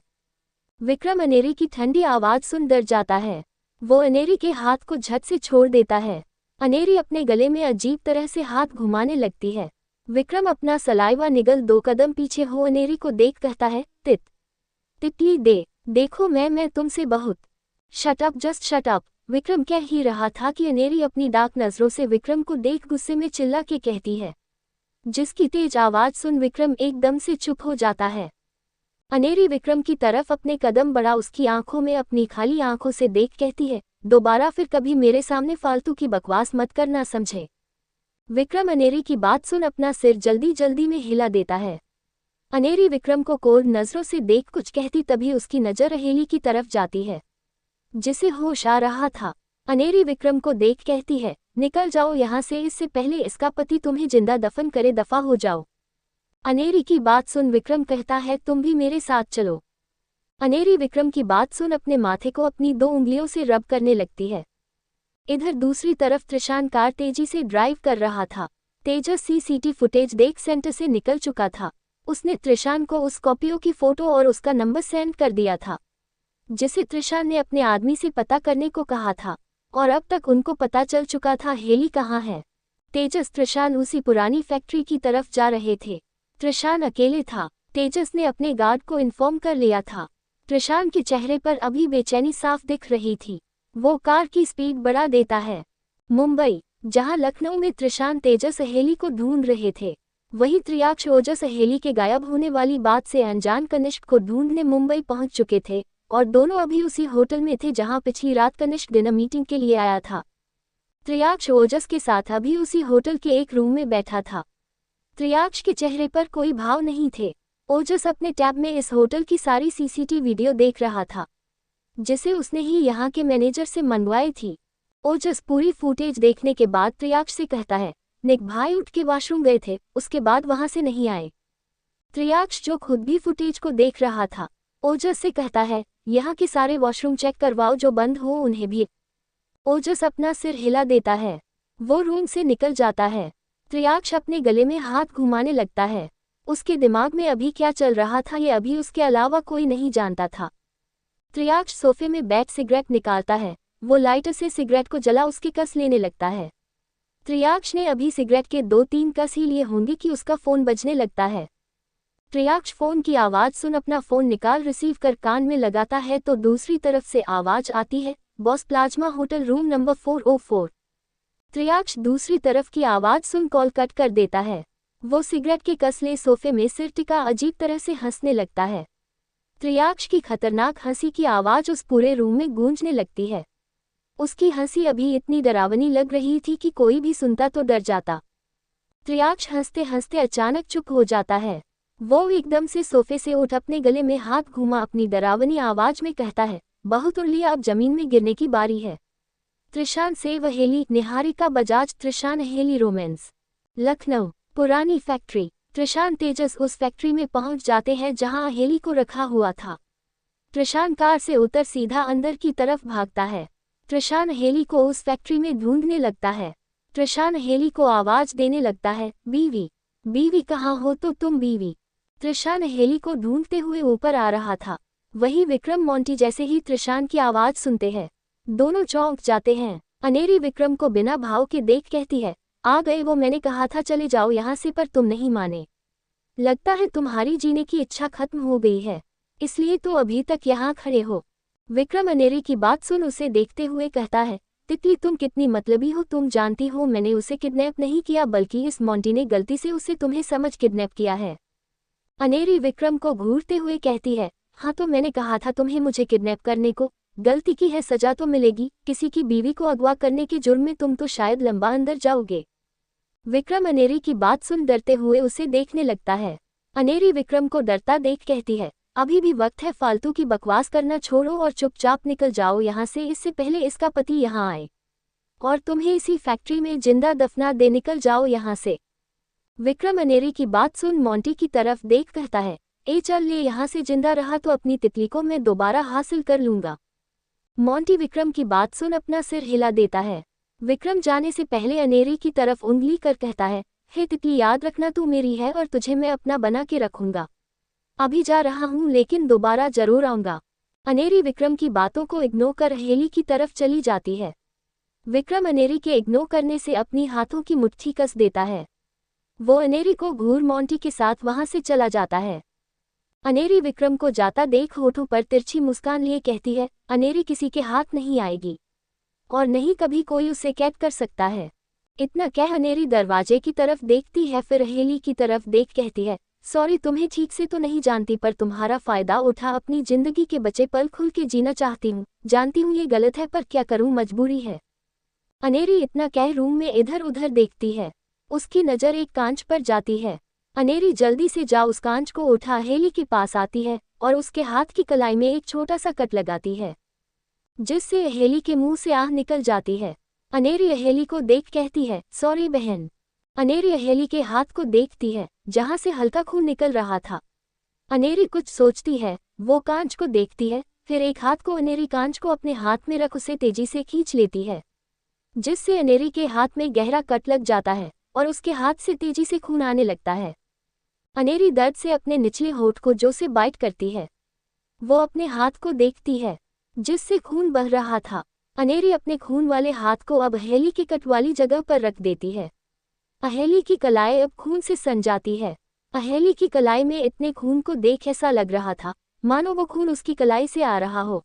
Speaker 1: विक्रम अनेरी की ठंडी आवाज सुन डर जाता है। वो अनेरी के हाथ को झट से छोड़ देता है। अनेरी अपने गले में अजीब तरह से हाथ घुमाने लगती है। विक्रम अपना सलाइवा निगल 2 कदम पीछे हो अनेरी को देख कहता है, तितली देखो मैं तुमसे बहुत। Shut up, just shut up. Vikram कह ही रहा था कि अनेरी अपनी डार्क नजरों से विक्रम को देख गुस्से में चिल्ला के कहती है, जिसकी तेज आवाज सुन विक्रम एकदम से चुप हो जाता है। अनेरी विक्रम की तरफ अपने कदम बढ़ा उसकी आंखों में अपनी खाली आंखों से देख कहती है, दोबारा फिर कभी मेरे सामने फालतू की बकवास मत करना, समझे। विक्रम अनेरी की बात सुन अपना सिर जल्दी जल्दी में हिला देता है। अनेरी विक्रम को कोल्ड नजरों से देख कुछ कहती तभी उसकी नजर अहेली की तरफ जाती है, जिसे होश आ रहा था। अनेरी विक्रम को देख कहती है, निकल जाओ यहाँ से, इससे पहले इसका पति तुम्हें जिंदा दफन करे, दफा हो जाओ। अनेरी की बात सुन विक्रम कहता है, तुम भी मेरे साथ चलो। अनेरी विक्रम की बात सुन अपने माथे को अपनी 2 उंगलियों से रब करने लगती है। इधर दूसरी तरफ त्रिशान कार तेजी से ड्राइव कर रहा था। तेजस सीसीटीवी फुटेज देख सेंटर से निकल चुका था। उसने त्रिशान को उस स्कॉर्पियो की फोटो और उसका नंबर सेंड कर दिया था, जिसे त्रिशान ने अपने आदमी से पता करने को कहा था, और अब तक उनको पता चल चुका था हेली कहाँ है। तेजस त्रिशान उसी पुरानी फैक्ट्री की तरफ जा रहे थे। त्रिशान अकेले था। तेजस ने अपने गार्ड को इन्फॉर्म कर लिया था। त्रिशान के चेहरे पर अभी बेचैनी साफ दिख रही थी। वो कार की स्पीड बढ़ा देता है। मुंबई, जहां लखनऊ में त्रिशान तेजस अहेली को ढूंढ रहे थे, वहीं त्रियाक्ष ओजस अहेली के गायब होने वाली बात से अनजान कनिष्क को ढूंढने मुंबई पहुंच चुके थे, और दोनों अभी उसी होटल में थे जहां पिछली रात कनिष्क डिनर मीटिंग के लिए आया था। त्रियाक्ष ओजस के साथ अभी उसी होटल के एक रूम में बैठा था। त्रियाक्ष के चेहरे पर कोई भाव नहीं थे। ओजस अपने टैब में इस होटल की सारी सीसीटीवी वीडियो देख रहा था, जिसे उसने ही यहाँ के मैनेजर से मंगवाई थी। ओजस पूरी फुटेज देखने के बाद त्रियाक्ष से कहता है, निक भाई उठ के वॉशरूम गए थे, उसके बाद वहां से नहीं आए। त्रियाक्ष जो खुद भी फुटेज को देख रहा था, ओजस से कहता है, यहाँ के सारे वॉशरूम चेक करवाओ, जो बंद हो उन्हें भी। ओजस अपना सिर हिला देता है। वो रूम से निकल जाता है। त्रियाक्ष अपने गले में हाथ घुमाने लगता है। उसके दिमाग में अभी क्या चल रहा था ये अभी उसके अलावा कोई नहीं जानता था। त्रियाक्ष सोफे में बैठ सिगरेट निकालता है। वो लाइटर से सिगरेट को जला उसके कस लेने लगता है। त्रियाक्ष ने अभी सिगरेट के 2-3 कस ही लिए होंगे कि उसका फोन बजने लगता है। त्रियाक्ष फोन की आवाज सुन अपना फोन निकाल रिसीव कर कान में लगाता है तो दूसरी तरफ से आवाज आती है, boss plasma hotel room number 404। त्रियाक्ष दूसरी तरफ की आवाज सुन कॉल कट कर देता है। वो सिगरेट के कस ले सोफे में सिर टिका अजीब तरह से हंसने लगता है। त्रियाक्ष की खतरनाक हंसी की आवाज उस पूरे रूम में गूंजने लगती है। उसकी हंसी अभी इतनी डरावनी लग रही थी कि कोई भी सुनता तो डर जाता। त्रियाक्ष हंसते हंसते अचानक चुप हो जाता है। वो एकदम से सोफे से उठ अपने गले में हाथ घुमा अपनी डरावनी आवाज में कहता है, बहुत उड़ लिया, अब जमीन में गिरने की बारी है। त्रिशान सेव अहेली, निहारिका बजाज। त्रिशान अहेली रोमांस। लखनऊ, पुरानी फैक्ट्री। त्रिशान तेजस उस फैक्ट्री में पहुंच जाते हैं जहां अहेली को रखा हुआ था। त्रिशान कार से उतर सीधा अंदर की तरफ भागता है। त्रिशान अहेली को उस फैक्ट्री में ढूंढने लगता है। त्रिशान अहेली को आवाज देने लगता है, बीवी, बीवी कहाँ हो तो तुम बीवी। त्रिशान अहेली को ढूंढते हुए ऊपर आ रहा था। वही विक्रम मोंटी जैसे ही त्रिशान की आवाज सुनते हैं, दोनों चौंक जाते हैं। अनेरी विक्रम को बिना भाव के देख कहती है, आ गए वो, मैंने कहा था चले जाओ यहाँ से पर तुम नहीं माने। लगता है तुम्हारी जीने की इच्छा खत्म हो गई है, इसलिए तो अभी तक यहाँ खड़े हो। विक्रम अनेरी की बात सुन उसे देखते हुए कहता है, तितली तुम कितनी मतलबी हो, तुम जानती हो मैंने उसे किडनैप नहीं किया बल्कि इस मोंटी ने गलती से उसे तुम्हें समझ किडनैप किया है। अनेरी विक्रम को घूरते हुए कहती है, हाँ तो मैंने कहा था तुम्हें मुझे किडनैप करने को, गलती की है सजा तो मिलेगी, किसी की बीवी को अगवा करने के जुर्म में तुम तो शायद लंबा अंदर जाओगे। विक्रम अनेरी की बात सुन डरते हुए उसे देखने लगता है। अनेरी विक्रम को डरता देख कहती है, अभी भी वक्त है, फालतू की बकवास करना छोड़ो और चुपचाप निकल जाओ यहाँ से, इससे पहले इसका पति यहाँ आए और तुम्हें इसी फैक्ट्री में जिंदा दफना दे, निकल जाओ यहाँ से। विक्रम अनेरी की बात सुन मोंटी की तरफ देख कहता है, ए चल ले यहाँ से, जिंदा रहा तो अपनी तितली को मैं दोबारा हासिल कर लूंगा। मोंटी विक्रम की बात सुन अपना सिर हिला देता है। विक्रम जाने से पहले अनेरी की तरफ उंगली कर कहता है, हे तितली याद रखना तू मेरी है और तुझे मैं अपना बना के रखूंगा। अभी जा रहा हूँ लेकिन दोबारा जरूर आऊंगा। अनेरी विक्रम की बातों को इग्नोर कर अहेली की तरफ चली जाती है। विक्रम अनेरी के इग्नोर करने से अपनी हाथों की मुट्ठी कस देता है। वो अनेरी को घूर मोंटी के साथ वहां से चला जाता है। अनेरी विक्रम को जाता देख होठों पर तिरछी मुस्कान लिए कहती है, अनेरी किसी के हाथ नहीं आएगी और नहीं कभी कोई उसे कैद कर सकता है। इतना कह अनेरी दरवाजे की तरफ देखती है, फिर अहेली की तरफ देख कहती है, सॉरी तुम्हें ठीक से तो नहीं जानती पर तुम्हारा फायदा उठा अपनी जिंदगी के बचे पल खुल के जीना चाहती हूँ। जानती हूँ ये गलत है पर क्या करूँ, मजबूरी है। अनेरी इतना कह रूम में इधर उधर देखती है। उसकी नज़र एक कांच पर जाती है। अनेरी जल्दी से जा उस कांच को उठा अहेली के पास आती है और उसके हाथ की कलाई में एक छोटा सा कट लगाती है, जिससे अहेली के मुंह से आह निकल जाती है। अनेरी अहेली को देख कहती है, सॉरी बहन। अनेरी अहेली के हाथ को देखती है जहां से हल्का खून निकल रहा था। अनेरी कुछ सोचती है, वो कांच को देखती है, फिर एक हाथ को अनेरी कांच को अपने हाथ में रख उसे तेजी से खींच लेती है, जिससे अनेरी के हाथ में गहरा कट लग जाता है और उसके हाथ से तेजी से खून आने लगता है। अनेरी दर्द से अपने निचले होठ को जोर से बाइट करती है। वो अपने हाथ को देखती है जिससे खून बह रहा था। अनेरी अपने खून वाले हाथ को अब अहेली की कट वाली जगह पर रख देती है। अहेली की कलाई अब खून से सन जाती है। अहेली की कलाई में इतने खून को देख ऐसा लग रहा था मानो वो खून उसकी कलाई से आ रहा हो।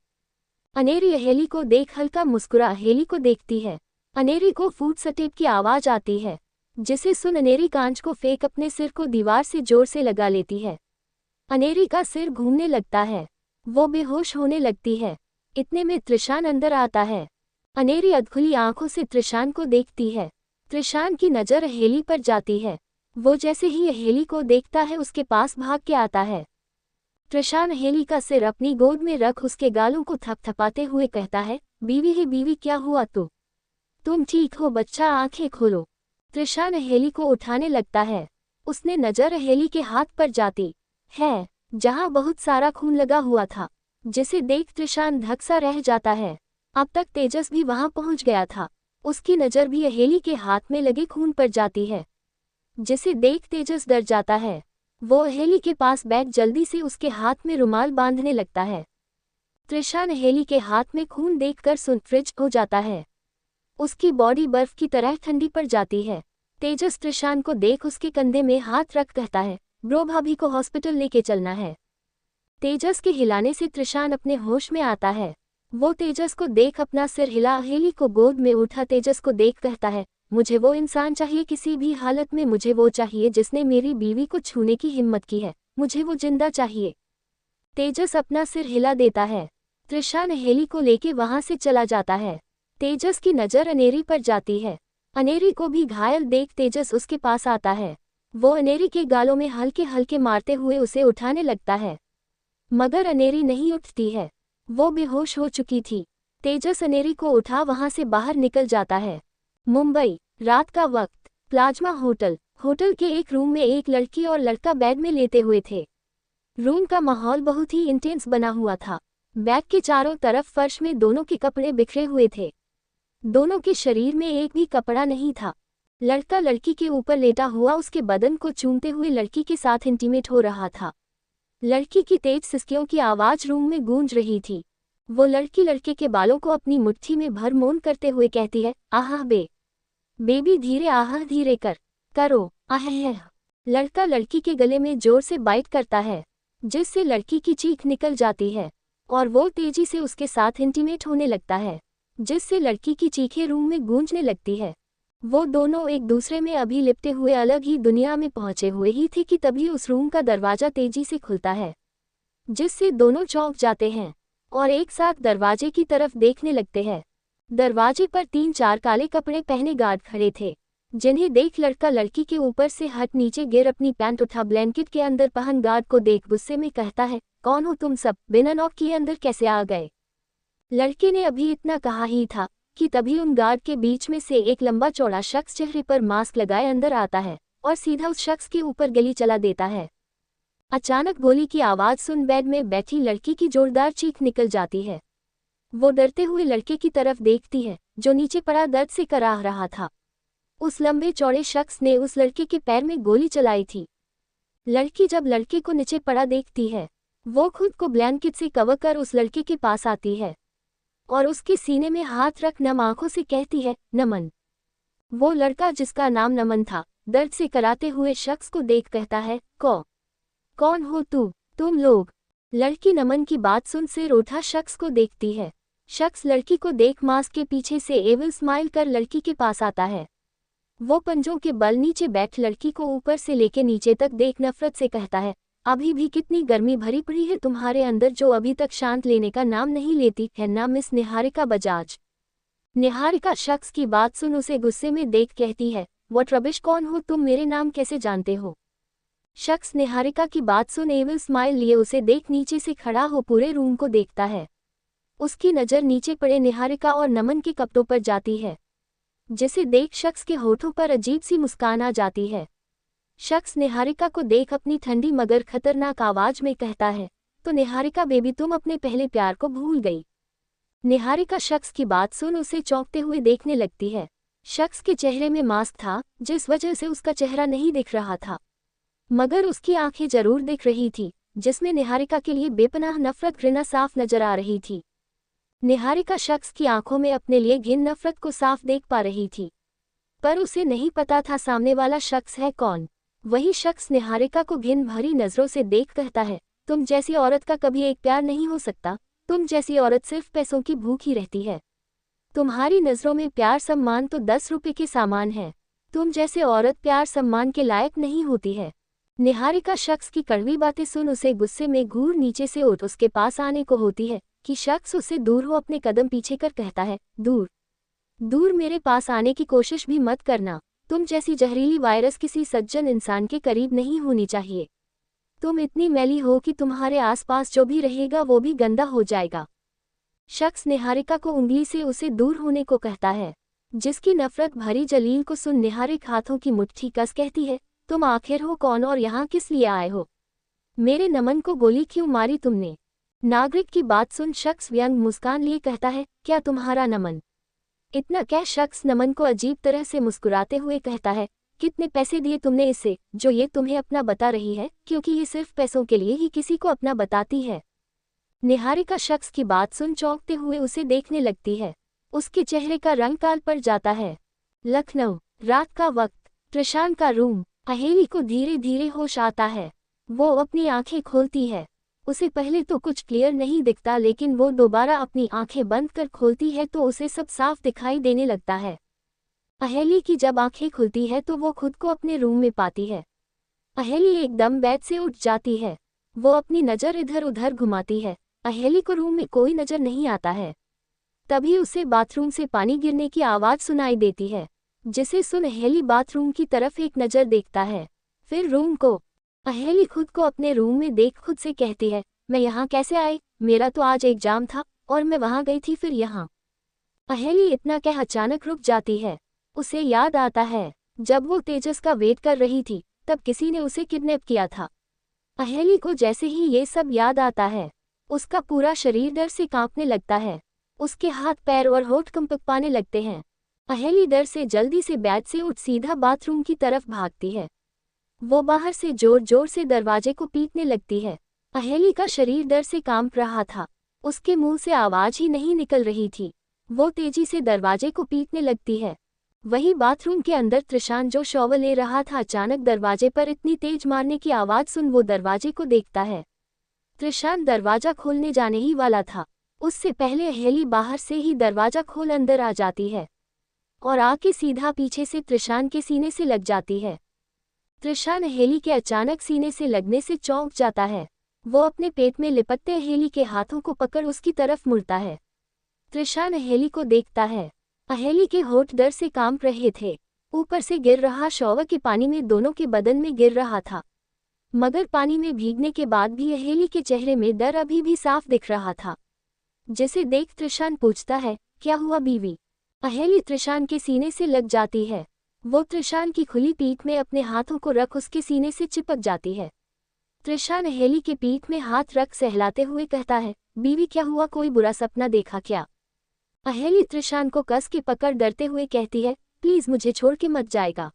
Speaker 1: अनेरी अहेली को देख हल्का मुस्कुरा अहेली को देखती है। अनेरी को फूट सटेप की आवाज आती है, जिसे सुन अनेरी कांच को फेंक अपने सिर को दीवार से जोर से लगा लेती है। अनेरी का सिर घूमने लगता है, वो बेहोश होने लगती है। इतने में त्रिशान अंदर आता है। अनेरी अधखुली आंखों से त्रिशान को देखती है। त्रिशान की नज़र अहेली पर जाती है। वो जैसे ही अहेली को देखता है उसके पास भाग के आता है। त्रिशान अहेली का सिर अपनी गोद में रख उसके गालों को थपथपाते हुए कहता है, बीवी है बीवी, क्या हुआ तुम ठीक हो बच्चा, आंखें खोलो। त्रिशान अहेली को उठाने लगता है। उसने नज़र अहेली के हाथ पर जाती है जहां बहुत सारा खून लगा हुआ था, जिसे देख त्रिशान धक सा रह जाता है। अब तक तेजस भी वहां पहुंच गया था। उसकी नज़र भी अहेली के हाथ में लगे खून पर जाती है, जिसे देख तेजस डर जाता है। वो अहेली के पास बैठ जल्दी से उसके हाथ में रुमाल बांधने लगता है। त्रिशान अहेली के हाथ में खून देखकर फ्रिज हो जाता है। उसकी बॉडी बर्फ की तरह ठंडी पड़ जाती है। तेजस त्रिशान को देख उसके कंधे में हाथ रख कहता है, ब्रो भाभी को हॉस्पिटल लेके चलना है। तेजस के हिलाने से त्रिशान अपने होश में आता है। वो तेजस को देख अपना सिर हिला अहेली को गोद में उठा तेजस को देख कहता है, मुझे वो इंसान चाहिए, किसी भी हालत में मुझे वो चाहिए जिसने मेरी बीवी को छूने की हिम्मत की है। मुझे वो जिंदा चाहिए। तेजस अपना सिर हिला देता है। त्रिशान अहेली को लेके वहां से चला जाता है। तेजस की नज़र अनेरी पर जाती है। अनेरी को भी घायल देख तेजस उसके पास आता है। वो अनेरी के गालों में हल्के हल्के मारते हुए उसे उठाने लगता है, मगर अनेरी नहीं उठती है। वो बेहोश हो चुकी थी। तेजस अनेरी को उठा वहां से बाहर निकल जाता है। मुंबई, रात का वक्त, प्लाज्मा होटल के एक रूम में एक लड़की और लड़का बेड में लेटे हुए थे। रूम का माहौल बहुत ही इंटेंस बना हुआ था। बेड के चारों तरफ फर्श में दोनों के कपड़े बिखरे हुए थे। दोनों के शरीर में एक भी कपड़ा नहीं था। लड़का लड़की के ऊपर लेटा हुआ उसके बदन को चूमते हुए लड़की के साथ इंटीमेट हो रहा था। लड़की की तेज सिसकियों की आवाज रूम में गूंज रही थी। वो लड़की लड़के के बालों को अपनी मुट्ठी में भर मौन करते हुए कहती है, आह बेबी धीरे, आह धीरे करो आह। लड़का लड़की के गले में जोर से बाइट करता है, जिससे लड़की की चीख निकल जाती है और वो तेजी से उसके साथ इंटीमेट होने लगता है, जिससे लड़की की चीखें रूम में गूंजने लगती है। वो दोनों एक दूसरे में अभी लिपटे हुए अलग ही दुनिया में पहुंचे हुए ही थे कि तभी उस रूम का दरवाजा तेजी से खुलता है, जिससे दोनों चौंक जाते हैं और एक साथ दरवाजे की तरफ देखने लगते हैं। दरवाजे पर 3-4 काले कपड़े पहने गार्ड खड़े थे, जिन्हें देख लड़का लड़की के ऊपर से हट नीचे गिर अपनी पैंट उठा ब्लैंकेट के अंदर पहन गार्ड को देख गुस्से में कहता है, कौन हो तुम सब, बिना नॉक किए अंदर कैसे आ गए। लड़के ने अभी इतना कहा ही था कि तभी उन गार्ड के बीच में से एक लंबा चौड़ा शख्स चेहरे पर मास्क लगाए अंदर आता है और सीधा उस शख्स के ऊपर गोली चला देता है। अचानक गोली की आवाज सुन बेड में बैठी लड़की की जोरदार चीख निकल जाती है। वो डरते हुए लड़के की तरफ देखती है, जो नीचे पड़ा दर्द से कराह रहा था। उस लंबे चौड़े शख्स ने उस लड़के के पैर में गोली चलाई थी। लड़की जब लड़के को नीचे पड़ा देखती है, वो खुद को ब्लैंकेट से कवर कर उस लड़के के पास आती है। और उसके सीने में हाथ रख नम आंखों से कहती है, नमन। वो लड़का जिसका नाम नमन था, दर्द से कराते हुए शख्स को देख कहता है, कौन हो तुम लोग? लड़की नमन की बात सुन सिर उठा शख्स को देखती है। शख्स लड़की को देख मास्क के पीछे से एविल स्माइल कर लड़की के पास आता है। वो पंजों के बल नीचे बैठ लड़की को ऊपर से लेके नीचे तक देख नफरत से कहता है, अभी भी कितनी गर्मी भरी पड़ी है तुम्हारे अंदर जो अभी तक शांत लेने का नाम नहीं लेती है ना मिस निहारिका बजाज। निहारिका शख्स की बात सुन उसे गुस्से में देख कहती है, व्हाट रबिश, कौन हो तुम, मेरे नाम कैसे जानते हो? शख्स निहारिका की बात सुन एविल स्माइल लिए उसे देख नीचे से खड़ा हो पूरे रूम को देखता है। उसकी नज़र नीचे पड़े निहारिका और नमन के कपड़ों पर जाती है, जिसे देख शख्स के होठों पर अजीब सी मुस्कान आ जाती है। शख्स निहारिका को देख अपनी ठंडी मगर खतरनाक आवाज में कहता है, तो निहारिका बेबी तुम अपने पहले प्यार को भूल गई? निहारिका शख्स की बात सुन उसे चौंकते हुए देखने लगती है। शख्स के चेहरे में मास्क था, जिस वजह से उसका चेहरा नहीं दिख रहा था, मगर उसकी आंखें जरूर दिख रही थी, जिसमें निहारिका के लिए बेपनाह नफरत घृणा साफ नजर आ रही थी। निहारिका शख्स की आंखों में अपने लिए घिन नफरत को साफ देख पा रही थी, पर उसे नहीं पता था सामने वाला शख्स है कौन। वही शख्स निहारिका को घिन भरी नजरों से देख कहता है, तुम जैसी औरत का कभी एक प्यार नहीं हो सकता, तुम जैसी औरत सिर्फ पैसों की भूखी रहती है। तुम्हारी नजरों में प्यार सम्मान तो 10 रुपए के सामान है। तुम जैसे औरत प्यार सम्मान के लायक नहीं होती है। निहारिका शख्स की कड़वी बातें सुन उसे गुस्से में घूर नीचे से उठ उसके पास आने को होती है कि शख्स उससे दूर हो अपने कदम पीछे कर कहता है, दूर मेरे पास आने की कोशिश भी मत करना। तुम जैसी जहरीली वायरस किसी सज्जन इंसान के करीब नहीं होनी चाहिए। तुम इतनी मैली हो कि तुम्हारे आसपास जो भी रहेगा वो भी गंदा हो जाएगा। शख्स निहारिका को उंगली से उसे दूर होने को कहता है, जिसकी नफरत भरी जलील को सुन निहारिक हाथों की मुट्ठी कस कहती है, तुम आखिर हो कौन और यहाँ किस लिए आए हो? मेरे नमन को गोली क्यों मारी तुमने? नागरिक की बात सुन शख्स व्यंग मुस्कान लिए कहता है, क्या तुम्हारा नमन? इतना क्या? शख्स नमन को अजीब तरह से मुस्कुराते हुए कहता है, कितने पैसे दिए तुमने इसे, जो ये तुम्हें अपना बता रही है, क्योंकि ये सिर्फ पैसों के लिए ही किसी को अपना बताती है। निहारिका शख्स की बात सुन चौंकते हुए उसे देखने लगती है। उसके चेहरे का रंग काल पड़ जाता है। लखनऊ, रात का वक्त, प्रशांत का रूम। अहेली को धीरे धीरे होश आता है। वो अपनी आंखें खोलती है। उसे पहले तो कुछ क्लियर नहीं दिखता, लेकिन वो दोबारा अपनी आंखें बंद कर खोलती है तो उसे सब साफ दिखाई देने लगता है। अहेली की जब आंखें खुलती है तो वो खुद को अपने रूम में पाती है। अहेली एकदम बेड से उठ जाती है। वो अपनी नज़र इधर उधर घुमाती है। अहेली को रूम में कोई नजर नहीं आता है। तभी उसे बाथरूम से पानी गिरने की आवाज़ सुनाई देती है, जिसे सुन अहेली बाथरूम की तरफ एक नज़र देखता है, फिर रूम को। अहेली खुद को अपने रूम में देख खुद से कहती है, मैं यहाँ कैसे आई? मेरा तो आज एग्जाम था और मैं वहाँ गई थी फिर यहाँ। अहेली इतना कह अचानक रुक जाती है। उसे याद आता है, जब वो तेजस का वेट कर रही थी तब किसी ने उसे किडनैप किया था। अहेली को जैसे ही ये सब याद आता है, उसका पूरा शरीर डर से कांपने लगता है। उसके हाथ पैर और होंठ कंपने लगते हैं। अहेली डर से जल्दी से बेड से उठ सीधा बाथरूम की तरफ भागती है। वो बाहर से जोर जोर से दरवाजे को पीटने लगती है। अहेली का शरीर डर से कांप रहा था। उसके मुंह से आवाज ही नहीं निकल रही थी। वो तेजी से दरवाजे को पीटने लगती है। वही बाथरूम के अंदर त्रिशान जो शॉवर ले रहा था, अचानक दरवाजे पर इतनी तेज मारने की आवाज सुन वो दरवाजे को देखता है। त्रिशान दरवाजा खोलने जाने ही वाला था, उससे पहले अहेली बाहर से ही दरवाजा खोल अंदर आ जाती है और आके सीधा पीछे से त्रिशान के सीने से लग जाती है। त्रिशान अहेली के अचानक सीने से लगने से चौंक जाता है। वो अपने पेट में लिपटते अहेली के हाथों को पकड़ उसकी तरफ मुड़ता है। त्रिशान अहेली को देखता है। अहेली के होठ डर से कांप रहे थे। ऊपर से गिर रहा शॉवर के पानी में दोनों के बदन में गिर रहा था, मगर पानी में भीगने के बाद भी अहेली के चेहरे में डर अभी भी साफ दिख रहा था, जिसे देख त्रिशान पूछता है, क्या हुआ बीवी? अहेली त्रिशान के सीने से लग जाती है। वो त्रिशान की खुली पीठ में अपने हाथों को रख उसके सीने से चिपक जाती है। त्रिशान अहेली के पीठ में हाथ रख सहलाते हुए कहता है, बीवी क्या हुआ, कोई बुरा सपना देखा क्या? अहेली त्रिशान को कस के पकड़ डरते हुए कहती है, प्लीज मुझे छोड़ के मत जाएगा,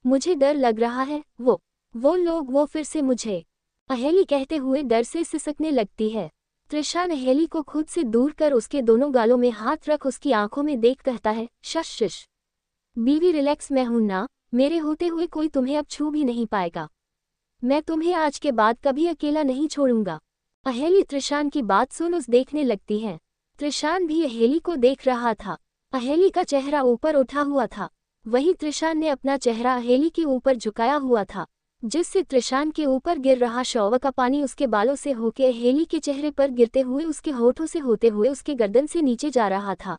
Speaker 1: मुझे डर लग रहा है। वो लोग फिर से मुझे। अहेली कहते हुए डर से सिसकने लगती है। त्रिशान अहेली को खुद से दूर कर उसके दोनों गालों में हाथ रख उसकी आंखों में देख कहता है, शश शश बीवी रिलैक्स, मैं हूं ना, मेरे होते हुए कोई तुम्हें अब छू भी नहीं पाएगा। मैं तुम्हें आज के बाद कभी अकेला नहीं छोड़ूंगा। अहेली त्रिशान की बात सुन उस देखने लगती है। त्रिशान भी अहेली को देख रहा था। अहेली का चेहरा ऊपर उठा हुआ था, वहीं त्रिशान ने अपना चेहरा अहेली के ऊपर झुकाया हुआ था, जिससे त्रिशान के ऊपर गिर रहा शॉवर का पानी उसके बालों से होके अहेली के चेहरे पर गिरते हुए उसके होठों से होते हुए उसके गर्दन से नीचे जा रहा था,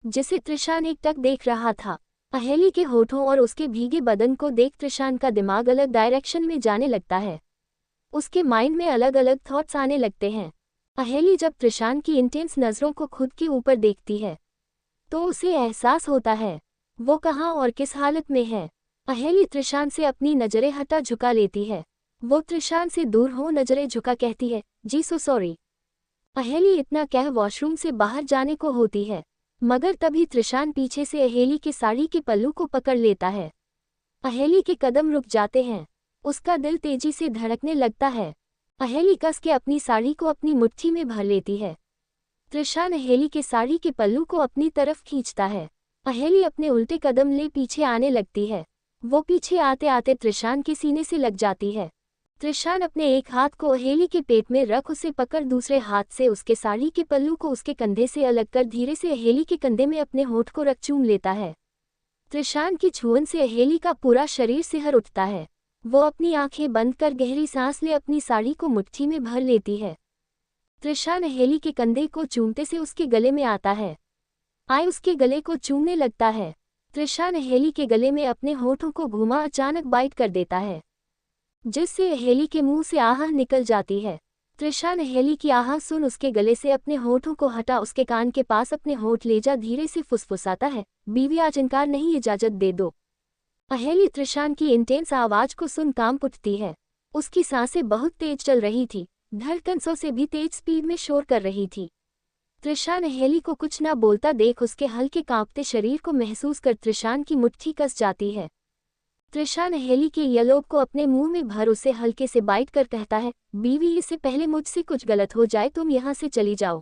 Speaker 1: जिसे त्रिशान एकटक देख रहा था। अहेली के होठों और उसके भीगे बदन को देख त्रिशान का दिमाग अलग डायरेक्शन में जाने लगता है। उसके माइंड में अलग अलग थॉट्स आने लगते हैं। अहेली जब त्रिशान की इंटेंस नज़रों को खुद के ऊपर देखती है तो उसे एहसास होता है वो कहाँ और किस हालत में है। अहेली त्रिशान से अपनी नज़रें हटा झुका लेती है। वो त्रिशान से दूर हो नज़रें झुका कहती है, जी सो सॉरी। अहेली इतना कह वॉशरूम से बाहर जाने को होती है, मगर तभी त्रिशान पीछे से अहेली के साड़ी के पल्लू को पकड़ लेता है। अहेली के कदम रुक जाते हैं, उसका दिल तेजी से धड़कने लगता है। अहेली कस के अपनी साड़ी को अपनी मुट्ठी में भर लेती है। त्रिशान अहेली के साड़ी के पल्लू को अपनी तरफ खींचता है। अहेली अपने उल्टे कदम ले पीछे आने लगती है। वो पीछे आते आते त्रिशान के सीने से लग जाती है। त्रिशान अपने एक हाथ को अहेली के पेट में रख उसे पकड़ दूसरे हाथ से उसके साड़ी के पल्लू को उसके कंधे से अलग कर धीरे से अहेली के कंधे में अपने होठ को रख चूम लेता है। त्रिशान की छुअन से अहेली का पूरा शरीर सिहर उठता है। वो अपनी आंखें बंद कर गहरी सांस ले अपनी साड़ी को मुट्ठी में भर लेती है। त्रिशान अहेली के कंधे को चूमते से उसके गले में आता है। आय उसके गले को चूमने लगता है। त्रिशान अहेली के गले में अपने होठों को घुमा अचानक बाइट कर देता है, जिससे अहेली के मुंह से आह निकल जाती है। त्रिशान अहेली की आह सुन उसके गले से अपने होठों को हटा उसके कान के पास अपने होठ ले जा धीरे से फुसफुसाता है, बीवी आज इनकार नहीं, इजाजत दे दो। अहेली त्रिशान की इंटेंस आवाज को सुन कांप उठती है। उसकी सांसें बहुत तेज चल रही थी, धड़कन 100 से भी तेज स्पीड में शोर कर रही थी। त्रिशान अहेली को कुछ ना बोलता देख उसके हल्के कांपते शरीर को महसूस कर त्रिशान की मुट्ठी कस जाती है। त्रिशान अहेली के यलोब को अपने मुंह में भर उसे हल्के से बाइट कर कहता है, बीवी इससे पहले मुझसे कुछ गलत हो जाए तुम यहाँ से चली जाओ।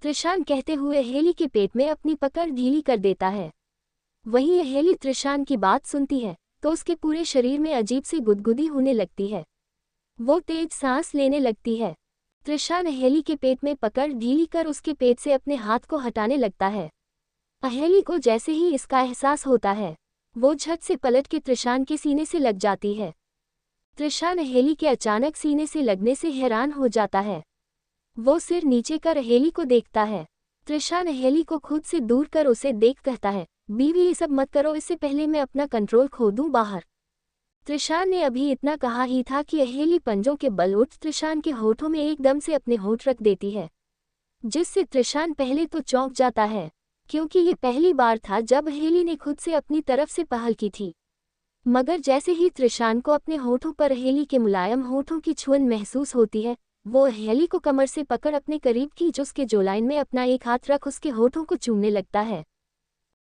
Speaker 1: त्रिशान कहते हुए अहेली के पेट में अपनी पकड़ ढीली कर देता है। वहीं अहेली त्रिशान की बात सुनती है तो उसके पूरे शरीर में अजीब सी गुदगुदी होने लगती है। वो तेज सांस लेने लगती है। त्रिशान अहेली के पेट में पकड़ ढीली कर उसके पेट से अपने हाथ को हटाने लगता है। अहेली को जैसे ही इसका एहसास होता है वो झट से पलट के त्रिशान के सीने से लग जाती है। त्रिशान अहेली के अचानक सीने से लगने से हैरान हो जाता है। वो सिर नीचे कर अहेली को देखता है। त्रिशान अहेली को खुद से दूर कर उसे देख कहता है, बीवी ये सब मत करो, इससे पहले मैं अपना कंट्रोल खो दूं बाहर। त्रिशान ने अभी इतना कहा ही था कि अहेली पंजों के बल उठ त्रिशान के होठों में एकदम से अपने होठ रख देती है, जिससे त्रिशान पहले तो चौंक जाता है, क्योंकि ये पहली बार था जब अहेली ने खुद से अपनी तरफ से पहल की थी। मगर जैसे ही त्रिशान को अपने होठों पर अहेली के मुलायम होठों की छुअन महसूस होती है, वो अहेली को कमर से पकड़ अपने करीब खींच उसके जोलाइन में अपना एक हाथ रख उसके होठों को चूमने लगता है।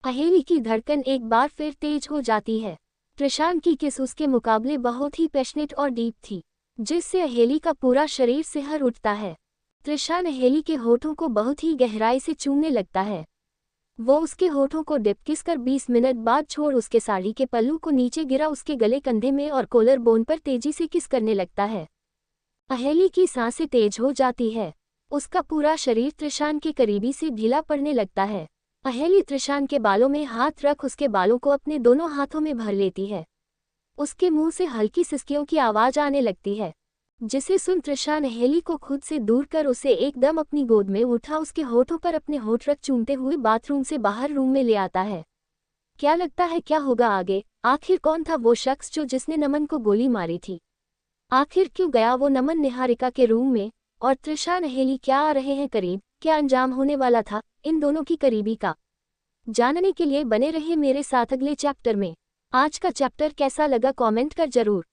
Speaker 1: अहेली की धड़कन एक बार फिर तेज हो जाती है। त्रिशान की किस उसके मुकाबले बहुत ही पैशनेट और डीप थी, जिससे अहेली का पूरा शरीर सिहर उठता है। त्रिशान अहेली के होठों को बहुत ही गहराई से चूमने लगता है। वो उसके होठों को डिप किस कर 20 मिनट बाद छोड़ उसके साड़ी के पल्लू को नीचे गिरा उसके गले, कंधे में और कॉलर बोन पर तेजी से किस करने लगता है। अहेली की सांसें तेज हो जाती है। उसका पूरा शरीर त्रिशान के करीबी से ढीला पड़ने लगता है। अहेली त्रिशान के बालों में हाथ रख उसके बालों को अपने दोनों हाथों में भर लेती है। उसके मुंह से हल्की सिसकियों की आवाज आने लगती है, जिसे सुन त्रिशान अहेली को खुद से दूर कर उसे एकदम अपनी गोद में उठा उसके होठों पर अपने होठ रख चूमते हुए बाथरूम से बाहर रूम में ले आता है। क्या लगता है क्या होगा आगे? आखिर कौन था वो शख्स जो जिसने नमन को गोली मारी थी? आखिर क्यों गया वो नमन निहारिका के रूम में? और त्रिशान अहेली क्या आ रहे हैं करीब? क्या अंजाम होने वाला था इन दोनों की करीबी का? जानने के लिए बने रहिए मेरे साथ अगले चैप्टर में। आज का चैप्टर कैसा लगा कमेंट कर जरूर